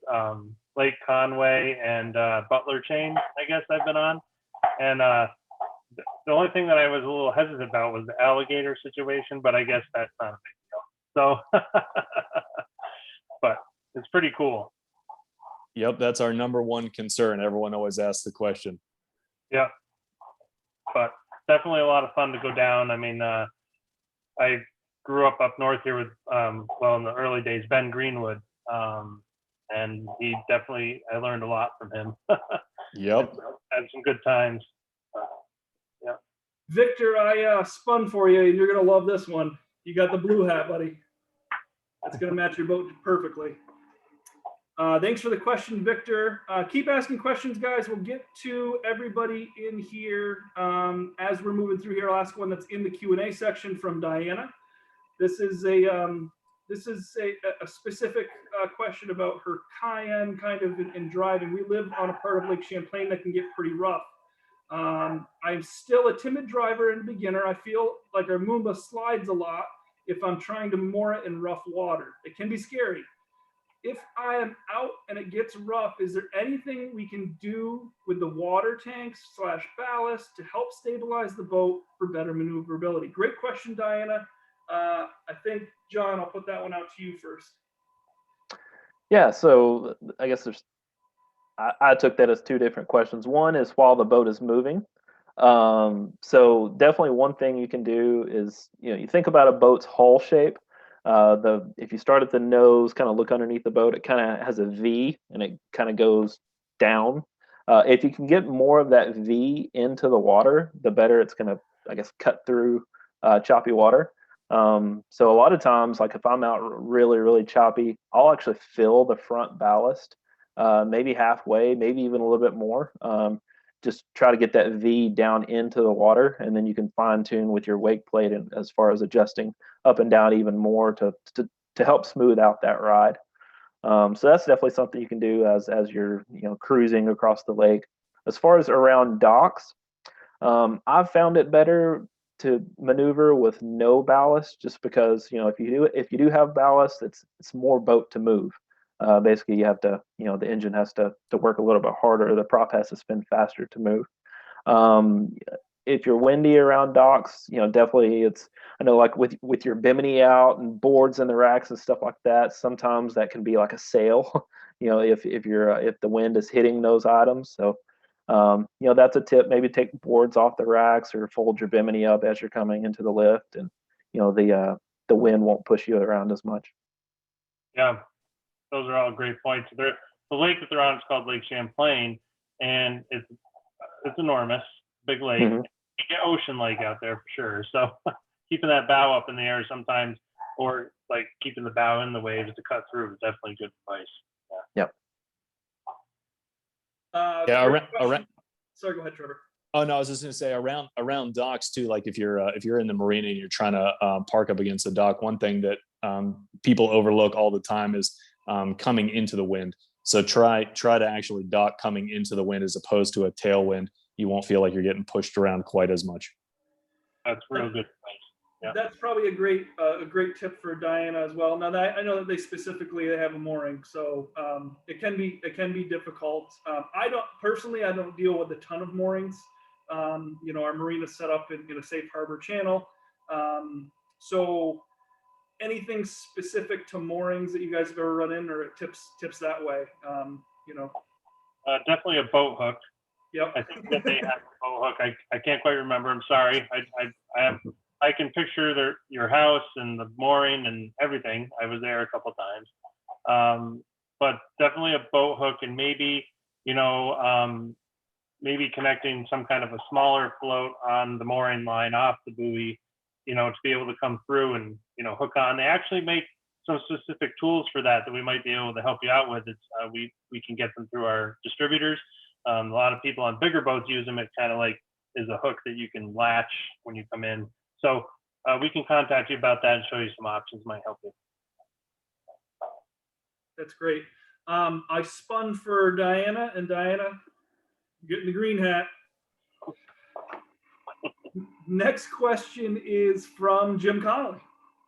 Lake Conway and Butler Chain, I guess I've been on. And the only thing that I was a little hesitant about was the alligator situation, but I guess that's not a big deal. So, but it's pretty cool. Yep, that's our number one concern. Everyone always asks the question. Yeah, but definitely a lot of fun to go down. I mean, I grew up north here with, in the early days, Ben Greenwood. and I learned a lot from him. Yep. Had some good times. Victor, I spun for you, and you're gonna love this one. You got the blue hat, buddy. That's gonna match your boat perfectly. Thanks for the question, Victor. Keep asking questions, guys. We'll get to everybody in here as we're moving through here. I'll ask one that's in the Q&A section from Diana. This is a specific question about her Cayenne kind of in driving. We live on a part of Lake Champlain that can get pretty rough. I'm still a timid driver and beginner. I feel like our Mumbo slides a lot if I'm trying to moor it in rough water. It can be scary. If I am out and it gets rough, is there anything we can do with the water tanks / ballast to help stabilize the boat for better maneuverability? Great question, Diana. I think, John, I'll put that one out to you first. Yeah, so I guess I took that as two different questions. One is while the boat is moving. So definitely one thing you can do is, you think about a boat's hull shape. If you start at the nose, kind of look underneath the boat, it kind of has a V and it kind of goes down. If you can get more of that V into the water, the better it's going to, I guess, cut through choppy water. So a lot of times, like if I'm out really, really choppy, I'll actually fill the front ballast, maybe halfway, maybe even a little bit more. Just try to get that V down into the water, and then you can fine tune with your wake plate and as far as adjusting up and down even more to help smooth out that ride. So that's definitely something you can do as you're cruising across the lake. As far as around docks, I've found it better to maneuver with no ballast, just because if you do have ballast, it's more boat to move. Basically, you have to, the engine has to work a little bit harder. The prop has to spin faster to move. If you're windy around docks, definitely I know like with your bimini out and boards in the racks and stuff like that, sometimes that can be like a sail, if the wind is hitting those items. So, that's a tip. Maybe take boards off the racks or fold your bimini up as you're coming into the lift, and, the wind won't push you around as much. Yeah. Those are all great points. The lake that they're on is called Lake Champlain, and it's enormous, big lake. Mm-hmm. You get ocean lake out there for sure. So keeping that bow up in the air sometimes, or like keeping the bow in the waves to cut through, is definitely good advice. Yeah. Around. Sorry, go ahead, Trevor. Oh no, I was just going to say around docks too. Like if you're in the marina and you're trying to park up against the dock, one thing that people overlook all the time is coming into the wind. So try to actually dock coming into the wind as opposed to a tailwind. You won't feel like you're getting pushed around quite as much. That's real good. Yeah. That's probably a great tip for Diana as well. Now that I know that they have a mooring, so it can be difficult. I don't deal with a ton of moorings. Our marina is set up in a safe harbor channel. So anything specific to moorings that you guys have ever run in, or tips that way? Definitely a boat hook. Yep. I think that they have a boat hook. I can't quite remember. I'm sorry. I can picture your house and the mooring and everything. I was there a couple times. But definitely a boat hook, and maybe maybe connecting some kind of a smaller float on the mooring line off the buoy, to be able to come through and, hook on. They actually make some specific tools for that we might be able to help you out with. It's we can get them through our distributors. A lot of people on bigger boats use them. It kind of like is a hook that you can latch when you come in. So we can contact you about that and show you some options, might help you. That's great. I spun for Diana, and Diana, getting the green hat. Next question is from Jim Connolly.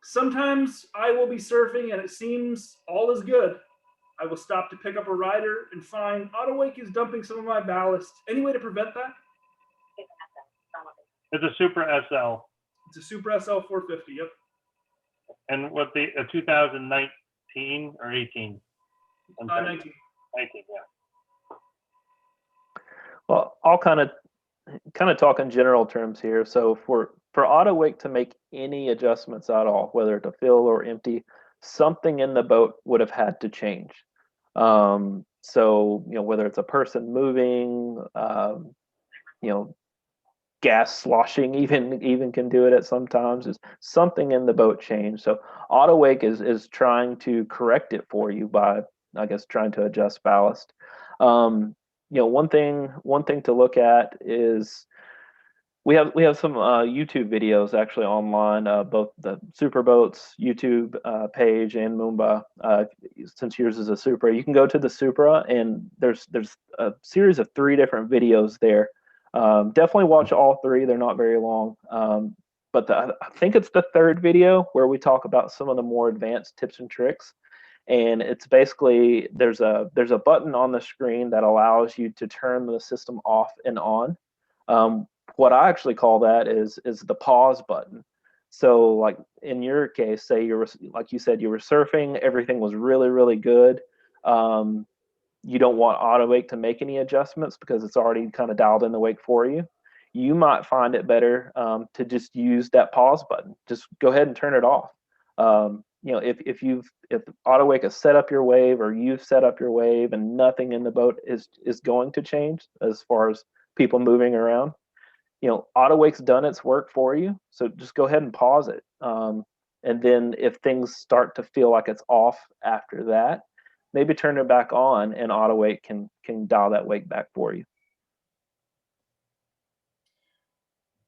Sometimes I will be surfing and it seems all is good. I will stop to pick up a rider and find Autowake is dumping some of my ballast. Any way to prevent that? It's a Super SL. It's a Super SL 450, yep. And what a 2019 or 18? 19. 19, yeah. Well, I'll kind of talk in general terms here. So for Autowake to make any adjustments at all, whether to fill or empty, something in the boat would have had to change. So, whether it's a person moving, you know, gas sloshing even can do it at sometimes. Is something in the boat change. So auto wake is trying to correct it for you by, I guess, trying to adjust ballast. One thing to look at is we have some YouTube videos actually online, both the Superboats YouTube page and Mumbo. Since yours is a Supra, you can go to the Supra, and there's a series of 3 different videos there. Definitely watch all 3; they're not very long. But I think it's the 3rd video where we talk about some of the more advanced tips and tricks. And it's basically there's a button on the screen that allows you to turn the system off and on. What I actually call that is the pause button. So like in your case, say like you said, you were surfing, everything was really, really good. You don't want auto wake to make any adjustments because it's already kind of dialed in the wake for you. You might find it better to just use that pause button. Just go ahead and turn it off. If auto wake has set up your wave, or you've set up your wave, and nothing in the boat is going to change as far as people moving around, auto wake's done its work for you. So just go ahead and pause it. And then if things start to feel like it's off after that, maybe turn it back on, and auto wake can dial that wake back for you.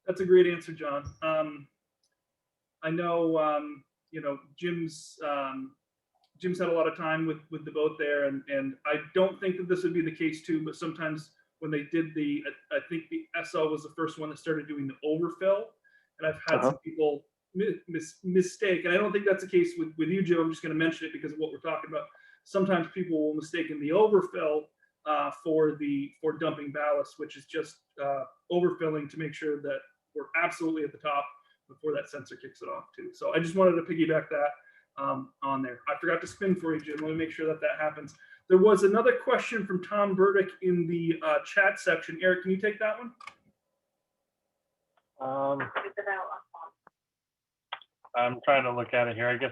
That's a great answer, John. I know, Jim's had a lot of time with the boat there, and I don't think that this would be the case too, but sometimes when they did I think the SL was the first one that started doing the overfill, and I've had some people mistake, and I don't think that's the case with you, Joe. I'm just going to mention it because of what we're talking about. Sometimes people will mistake the overfill for dumping ballast, which is just overfilling to make sure that we're absolutely at the top before that sensor kicks it off too. So I just wanted to piggyback that on there. I forgot to spin for you, Jim. Let me make sure that happens. There was another question from Tom Burdick in the chat section. Eric, can you take that one? I'm trying to look at it here. I guess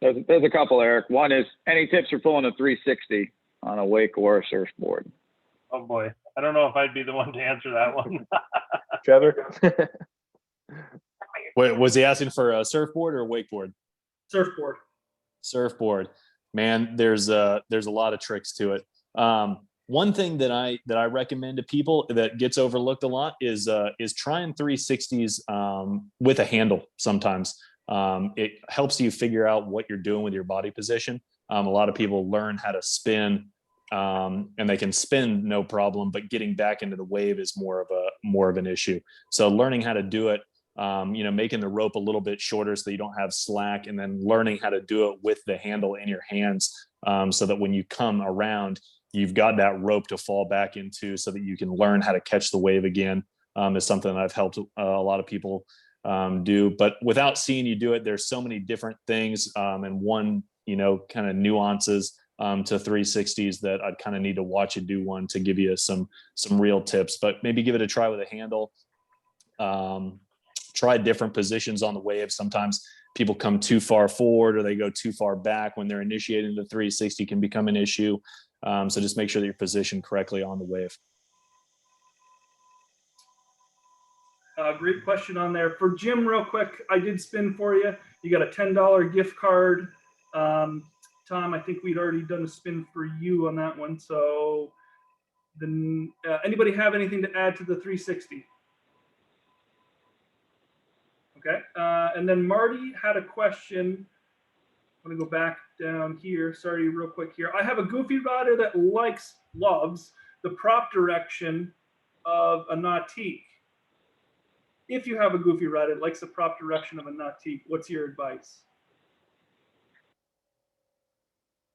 There's a couple, Eric. One is, any tips for pulling a 360 on a wake or a surfboard? Oh boy, I don't know if I'd be the one to answer that one. Trevor? Wait, was he asking for a surfboard or a wakeboard? Surfboard. Surfboard. Man, there's a lot of tricks to it. One thing that I recommend to people that gets overlooked a lot is trying 360s with a handle. Sometimes it helps you figure out what you're doing with your body position. A lot of people learn how to spin, and they can spin no problem, but getting back into the wave is more of an issue. So learning how to do it, making the rope a little bit shorter so that you don't have slack, and then learning how to do it with the handle in your hands, so that when you come around, you've got that rope to fall back into so that you can learn how to catch the wave again, is something that I've helped a lot of people do. But without seeing you do it, there's so many different things, and one, kind of nuances to 360s that I'd kind of need to watch you do one to give you some real tips. But maybe give it a try with a handle. Try different positions on the wave. Sometimes people come too far forward or they go too far back when they're initiating the 360 can become an issue. So just make sure that you're positioned correctly on the wave. Great question on there. For Jim, real quick, I did spin for you. You got a $10 gift card. Tom, I think we'd already done a spin for you on that one. So then anybody have anything to add to the 360? Okay. And then Marty had a question. I'm going to go back down here. Sorry, real quick here. I have a goofy rider that loves the prop direction of a nautique. If you have a goofy rider that likes the prop direction of a nautique, what's your advice?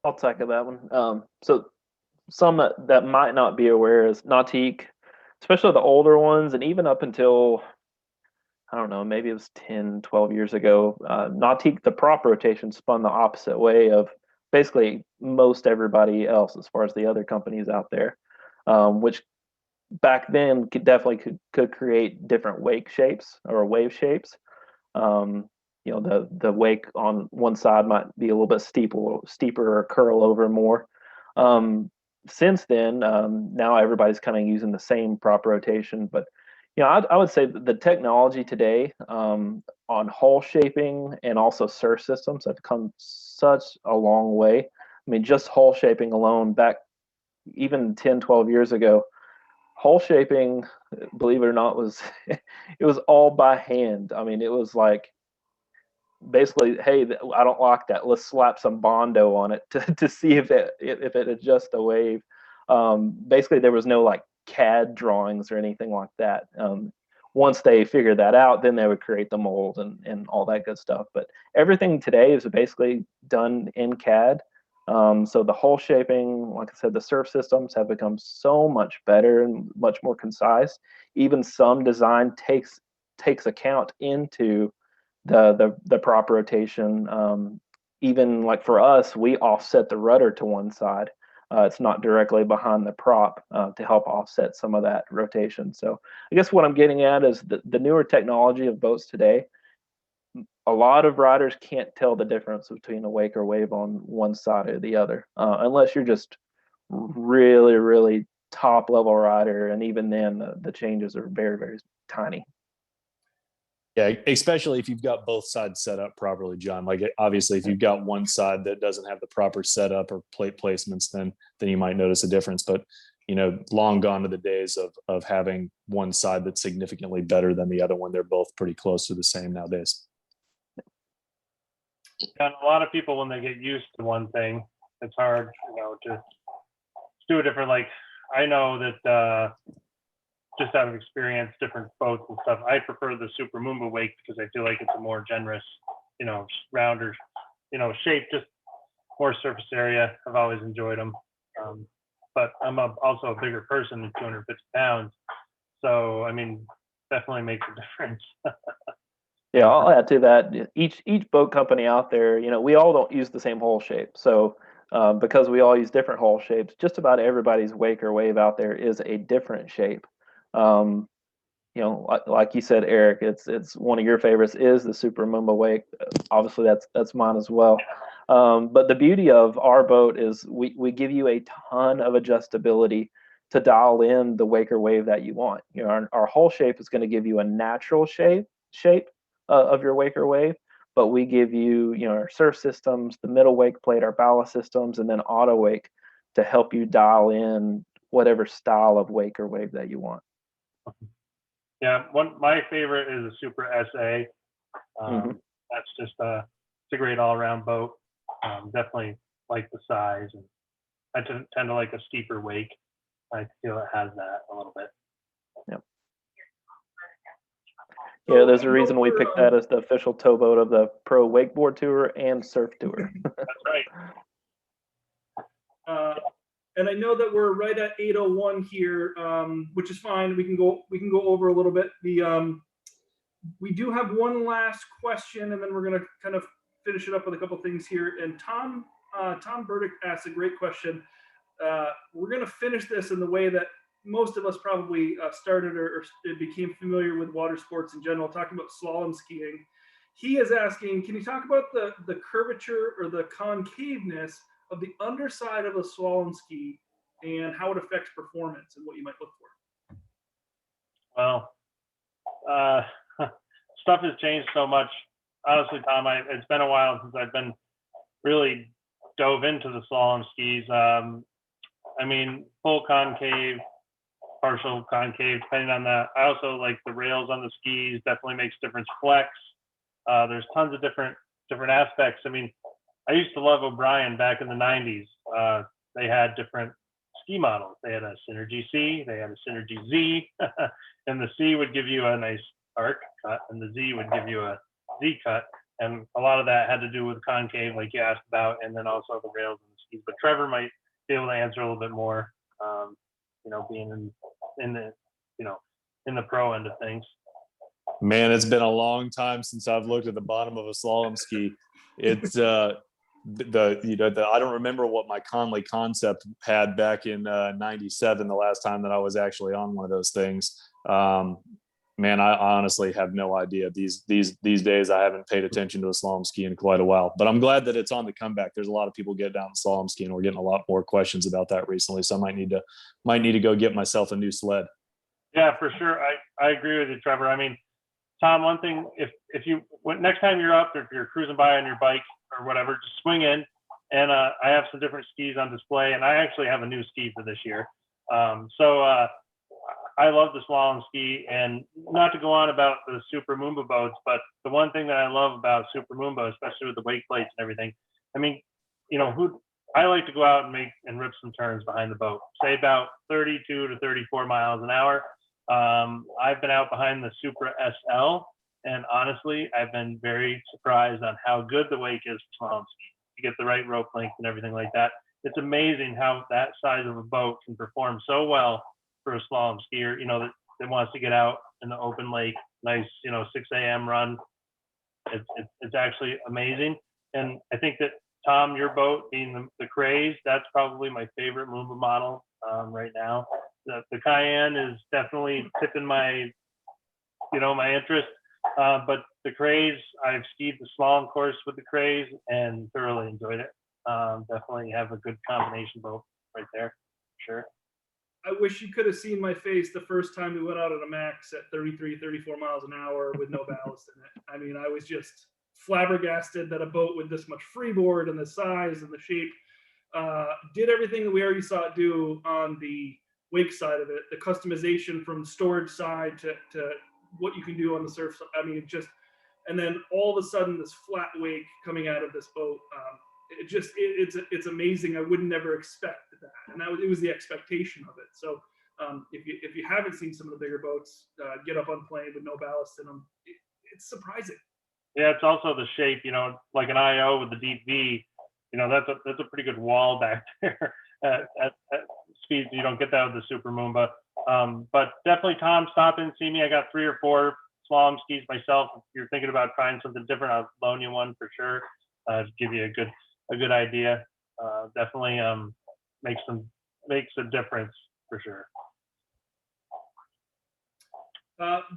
I'll tackle that one. So some that might not be aware is nautique, especially the older ones, and even up until, I don't know, maybe it was 10, 12 years ago, nautique, the prop rotation spun the opposite way of basically most everybody else as far as the other companies out there, which back then could create different wake shapes or wave shapes. the wake on one side might be a little bit steeper or curl over more. Since then, now everybody's kind of using the same prop rotation, but I would say that the technology today on hull shaping and also surf systems have come such a long way. I mean, just hull shaping alone, back even 10, 12 years ago, hull shaping, believe it or not, was it was all by hand. I mean, it was like basically, hey, I don't like that. Let's slap some Bondo on it to see if it adjusts the wave. Basically, there was no like CAD drawings or anything like that. Once they figured that out, then they would create the mold and all that good stuff. But everything today is basically done in CAD. So the hull shaping, like I said, the surf systems have become so much better and much more concise. Even some design takes account into the prop rotation. Even like for us, we offset the rudder to one side. It's not directly behind the prop to help offset some of that rotation. So I guess what I'm getting at is the newer technology of boats today. A lot of riders can't tell the difference between a wake or wave on one side or the other, unless you're just really, really top level rider. And even then, the changes are very, very tiny. Yeah, especially if you've got both sides set up properly, John. Like obviously, if you've got one side that doesn't have the proper setup or plate placements, then you might notice a difference. But long gone to the days of having one side that's significantly better than the other one. They're both pretty close to the same nowadays. And a lot of people, when they get used to one thing, it's hard, to do a different. Like I know that. Just out of experience, different boats and stuff, I prefer the Super Mumbo wake because I feel like it's a more generous, rounder, shape, just more surface area. I've always enjoyed them. But I'm also a bigger person at 250 pounds. So, I mean, definitely makes a difference. Yeah, I'll add to that. Each boat company out there, we all don't use the same hull shape. So because we all use different hull shapes, just about everybody's wake or wave out there is a different shape. Like you said, Eric, it's one of your favorites is the Super Mumbo wake. Obviously, that's mine as well. But the beauty of our boat is we give you a ton of adjustability to dial in the wake or wave that you want. Our hull shape is going to give you a natural shape of your wake or wave, but we give you our surf systems, the middle wake plate, our ballast systems, and then auto wake to help you dial in whatever style of wake or wave that you want. Yeah, my favorite is a Super SA. That's just it's a great all-around boat. Definitely like the size, and I tend to like a steeper wake. I feel it has that a little bit. Yep. Yeah, there's a reason we picked that as the official towboat of the Pro Wakeboard Tour and Surf Tour. That's right. And I know that we're right at 8:01 here, which is fine. We can go over a little bit. We do have one last question, and then we're going to kind of finish it up with a couple things here. And Tom Burdick asked a great question. We're going to finish this in the way that most of us probably started or became familiar with water sports in general, talking about slalom skiing. He is asking, can you talk about the curvature or the concaveness of the underside of a slalom ski and how it affects performance and what you might look for? Well, stuff has changed so much. Honestly, Tom, it's been a while since I've been really dove into the slalom skis. I mean, full concave, partial concave, depending on that. I also like the rails on the skis, definitely makes difference. Flex. There's tons of different aspects. I mean, I used to love O'Brien back in the 90s. They had different ski models. They had a Synergy C, they had a Synergy Z, and the C would give you a nice arc cut, and the Z would give you a Z cut. And a lot of that had to do with concave, like you asked about, and then also the rails and the skis. But Trevor might be able to answer a little bit more, being in the pro end of things. Man, it's been a long time since I've looked at the bottom of a slalom ski. It's I don't remember what my Conley concept had back in '97, the last time that I was actually on one of those things. Man, Man, I honestly have no idea. These days, I haven't paid attention to a slalom ski in quite a while. But I'm glad that it's on the comeback. There's a lot of people get down slalom skiing. We're getting a lot more questions about that recently. So I might need to go get myself a new sled. Yeah, for sure. I agree with you, Trevor. I mean, Tom, one thing, if you next time you're up, or if you're cruising by on your bike or whatever, just swing in. And I have some different skis on display, and I actually have a new ski for this year. I love the slalom ski, and not to go on about the Super Mumbo boats, but the one thing that I love about Super Mumbo, especially with the wake plates and everything, I mean, I like to go out and rip some turns behind the boat, say about 32 to 34 miles an hour. I've been out behind the Supra SL, and honestly, I've been very surprised on how good the wake is for slalom ski. You get the right rope length and everything like that. It's amazing how that size of a boat can perform so well for a slalom skier, that wants to get out in the open lake, nice, 6 a.m. run. It's actually amazing. And I think that, Tom, your boat being the Craze, that's probably my favorite Mumbo model right now. The Cayenne is definitely tipping my interest. But the Craze, I've skied the slalom course with the Craze and thoroughly enjoyed it. Definitely have a good combination boat right there, sure. I wish you could have seen my face the first time we went out on a max at 33, 34 miles an hour with no ballast in it. I mean, I was just flabbergasted that a boat with this much freeboard and the size and the shape did everything that we already saw it do on the wake side of it, the customization from storage side to what you can do on the surf. I mean, and then all of a sudden this flat wake coming out of this boat, it's amazing. I would never expect that, and it was the expectation of it. So if you haven't seen some of the bigger boats get up on plane with no ballast in them, it's surprising. Yeah, it's also the shape. Like an IO with the deep V. That's a pretty good wall back there at speeds. You don't get that with the Super Mumbo. But definitely, Tom, stop in and see me. I got 3 or 4 slalom skis myself. If you're thinking about trying something different, I'll loan you one for sure. To give you a good idea. Definitely makes a difference for sure.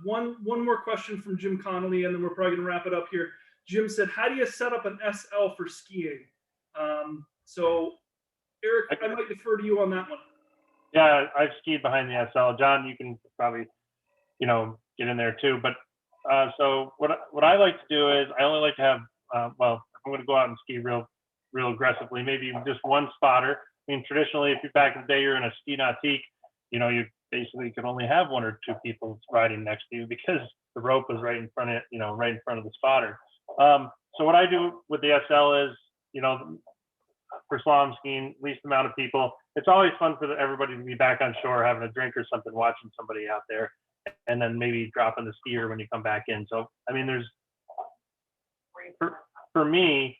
One more question from Jim Connolly, and then we're probably going to wrap it up here. Jim said, "How do you set up an SL for skiing?" So, Eric, I might defer to you on that one. Yeah, I've skied behind the SL. John, you can probably, get in there too. But so what I like to do is I only like to have, if I'm going to go out and ski real aggressively, maybe just one spotter. I mean, traditionally, if you're back in the day, you're in a ski nautique, you basically could only have 1 or 2 people riding next to you because the rope was right in front of the spotter. So what I do with the SL is, for slalom skiing, least amount of people. It's always fun for everybody to be back on shore, having a drink or something, watching somebody out there, and then maybe dropping the skier when you come back in. So, I mean, there's, for me,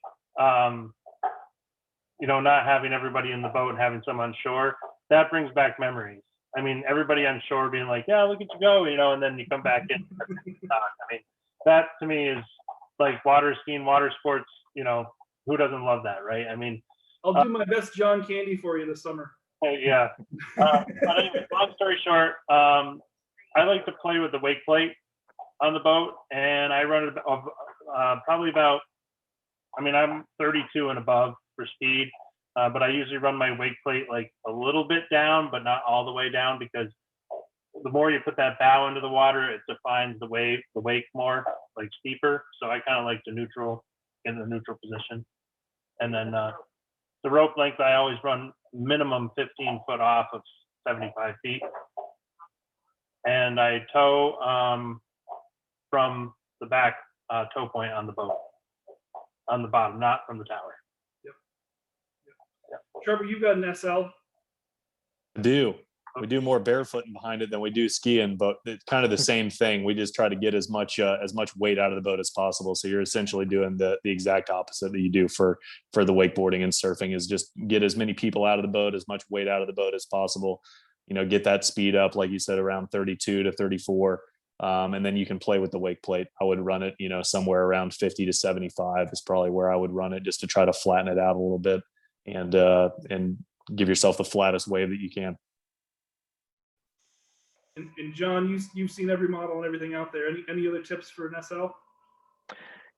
not having everybody in the boat and having some on shore, that brings back memories. I mean, everybody on shore being like, yeah, look at you go, and then you come back in. I mean, that to me is like water skiing, water sports, who doesn't love that, right? I mean, I'll do my best John Candy for you this summer. Yeah. But anyway, long story short, I like to play with the wake plate on the boat, and I run it probably about, I'm 32 and above for speed, but I usually run my wake plate like a little bit down, but not all the way down, because the more you put that bow into the water, it defines the wake more, like steeper. So I kind of like in the neutral position. And then the rope length, I always run minimum 15 foot off of 75 feet. And I tow from the back tow point on the boat, on the bottom, not from the tower. Yep. Trevor, you've got an SL. I do. We do more barefooting behind it than we do skiing, but it's kind of the same thing. We just try to get as much weight out of the boat as possible. So you're essentially doing the exact opposite that you do for the wakeboarding and surfing, is just get as many people out of the boat, as much weight out of the boat as possible. Get that speed up, like you said, around 32 to 34. And then you can play with the wake plate. I would run it, somewhere around 50 to 75 is probably where I would run it, just to try to flatten it out a little bit and give yourself the flattest wave that you can. And John, you've seen every model and everything out there. Any other tips for an SL?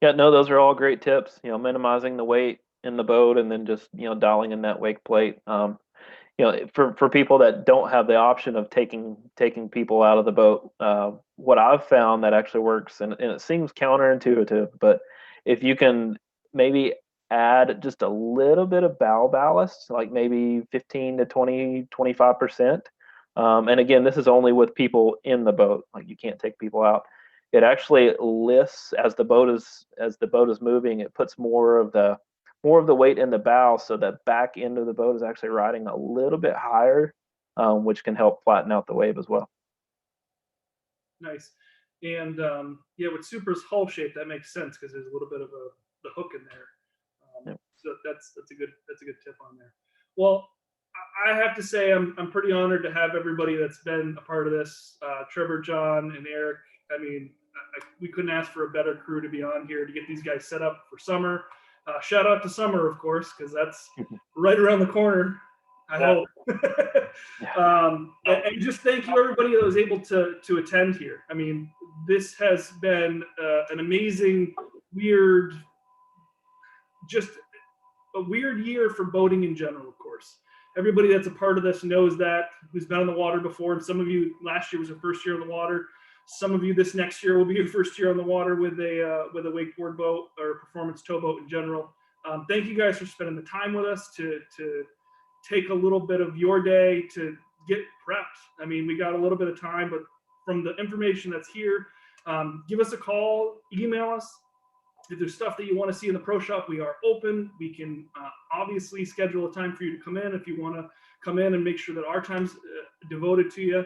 Yeah, no, those are all great tips. Minimizing the weight in the boat, and then just dialing in that wake plate. For people that don't have the option of taking people out of the boat, what I've found that actually works, and it seems counterintuitive, but if you can maybe add just a little bit of bow ballast, like maybe 15 to 20, 25%. And again, this is only with people in the boat, like you can't take people out. It actually lifts as the boat is moving. It puts more of the weight in the bow, so that back end of the boat is actually riding a little bit higher, which can help flatten out the wave as well. Nice. And with Supra's hull shape, that makes sense because there's a little bit of the hook in there. Yep. So that's a good tip on there. Well, I have to say I'm pretty honored to have everybody that's been a part of this. Trevor, John, and Eric. I mean, we couldn't ask for a better crew to be on here to get these guys set up for summer. Shout out to summer, of course, because that's right around the corner. I hope. And just thank you everybody that was able to attend here. I mean, this has been an amazing, just a weird year for boating in general, of course. Everybody that's a part of this knows that, who's been on the water before, and some of you, last year was your first year on the water. Some of you this next year will be your first year on the water with a wakeboard boat or performance towboat in general. Thank you guys for spending the time with us to take a little bit of your day to get prepped. I mean, we got a little bit of time, but from the information that's here, give us a call, email us. If there's stuff that you want to see in the pro shop, we are open. We can obviously schedule a time for you to come in if you want to come in and make sure that our time's devoted to you.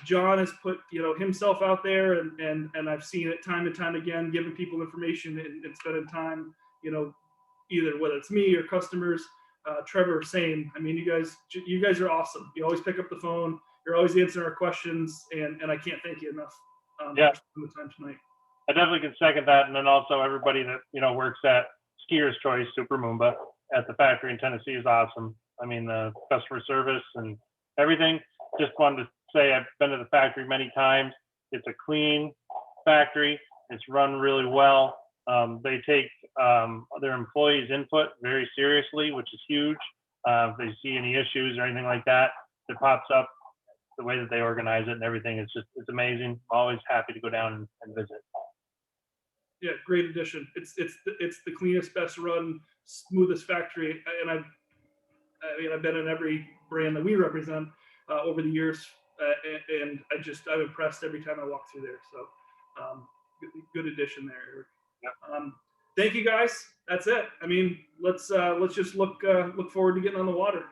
John has put himself out there, and I've seen it time and time again, giving people information and spending time, either whether it's me or customers. Trevor, same. I mean, you guys are awesome. You always pick up the phone. You're always answering our questions, and I can't thank you enough for the time tonight. I definitely can second that. And then also everybody that, works at Skier's Choice, Super Mumbo at the factory in Tennessee is awesome. I mean, the customer service and everything. Just wanted to say I've been to the factory many times. It's a clean factory. It's run really well. They take their employees' input very seriously, which is huge. If they see any issues or anything like that pops up, the way that they organize it and everything, it's amazing. I'm always happy to go down and visit. Yeah, great addition. It's the cleanest, best run, smoothest factory, and I've been in every brand that we represent over the years, and I'm impressed every time I walk through there. So good addition there, Eric. Yeah. Thank you guys. That's it. I mean, let's just look forward to getting on the water.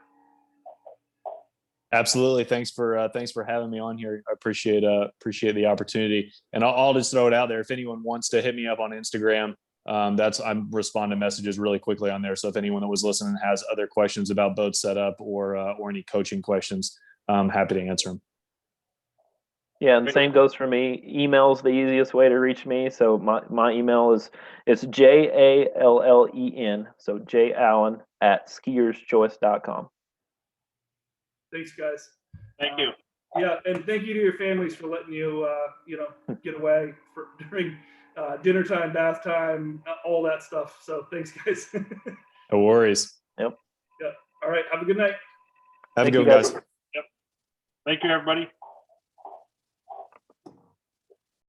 Absolutely. Thanks for having me on here. I appreciate the opportunity. And I'll just throw it out there. If anyone wants to hit me up on Instagram, I'm responding to messages really quickly on there. So if anyone that was listening has other questions about boat setup or any coaching questions, I'm happy to answer them. Yeah, and the same goes for me. Email's the easiest way to reach me. So my email is JALLEN, so JAllen @skierschoice.com. Thanks, guys. Thank you. Yeah, and thank you to your families for letting you, get away during dinner time, bath time, all that stuff. So thanks, guys. No worries. Yep. Yeah. All right. Have a good night. Have a good one, guys. Yep. Thank you, everybody.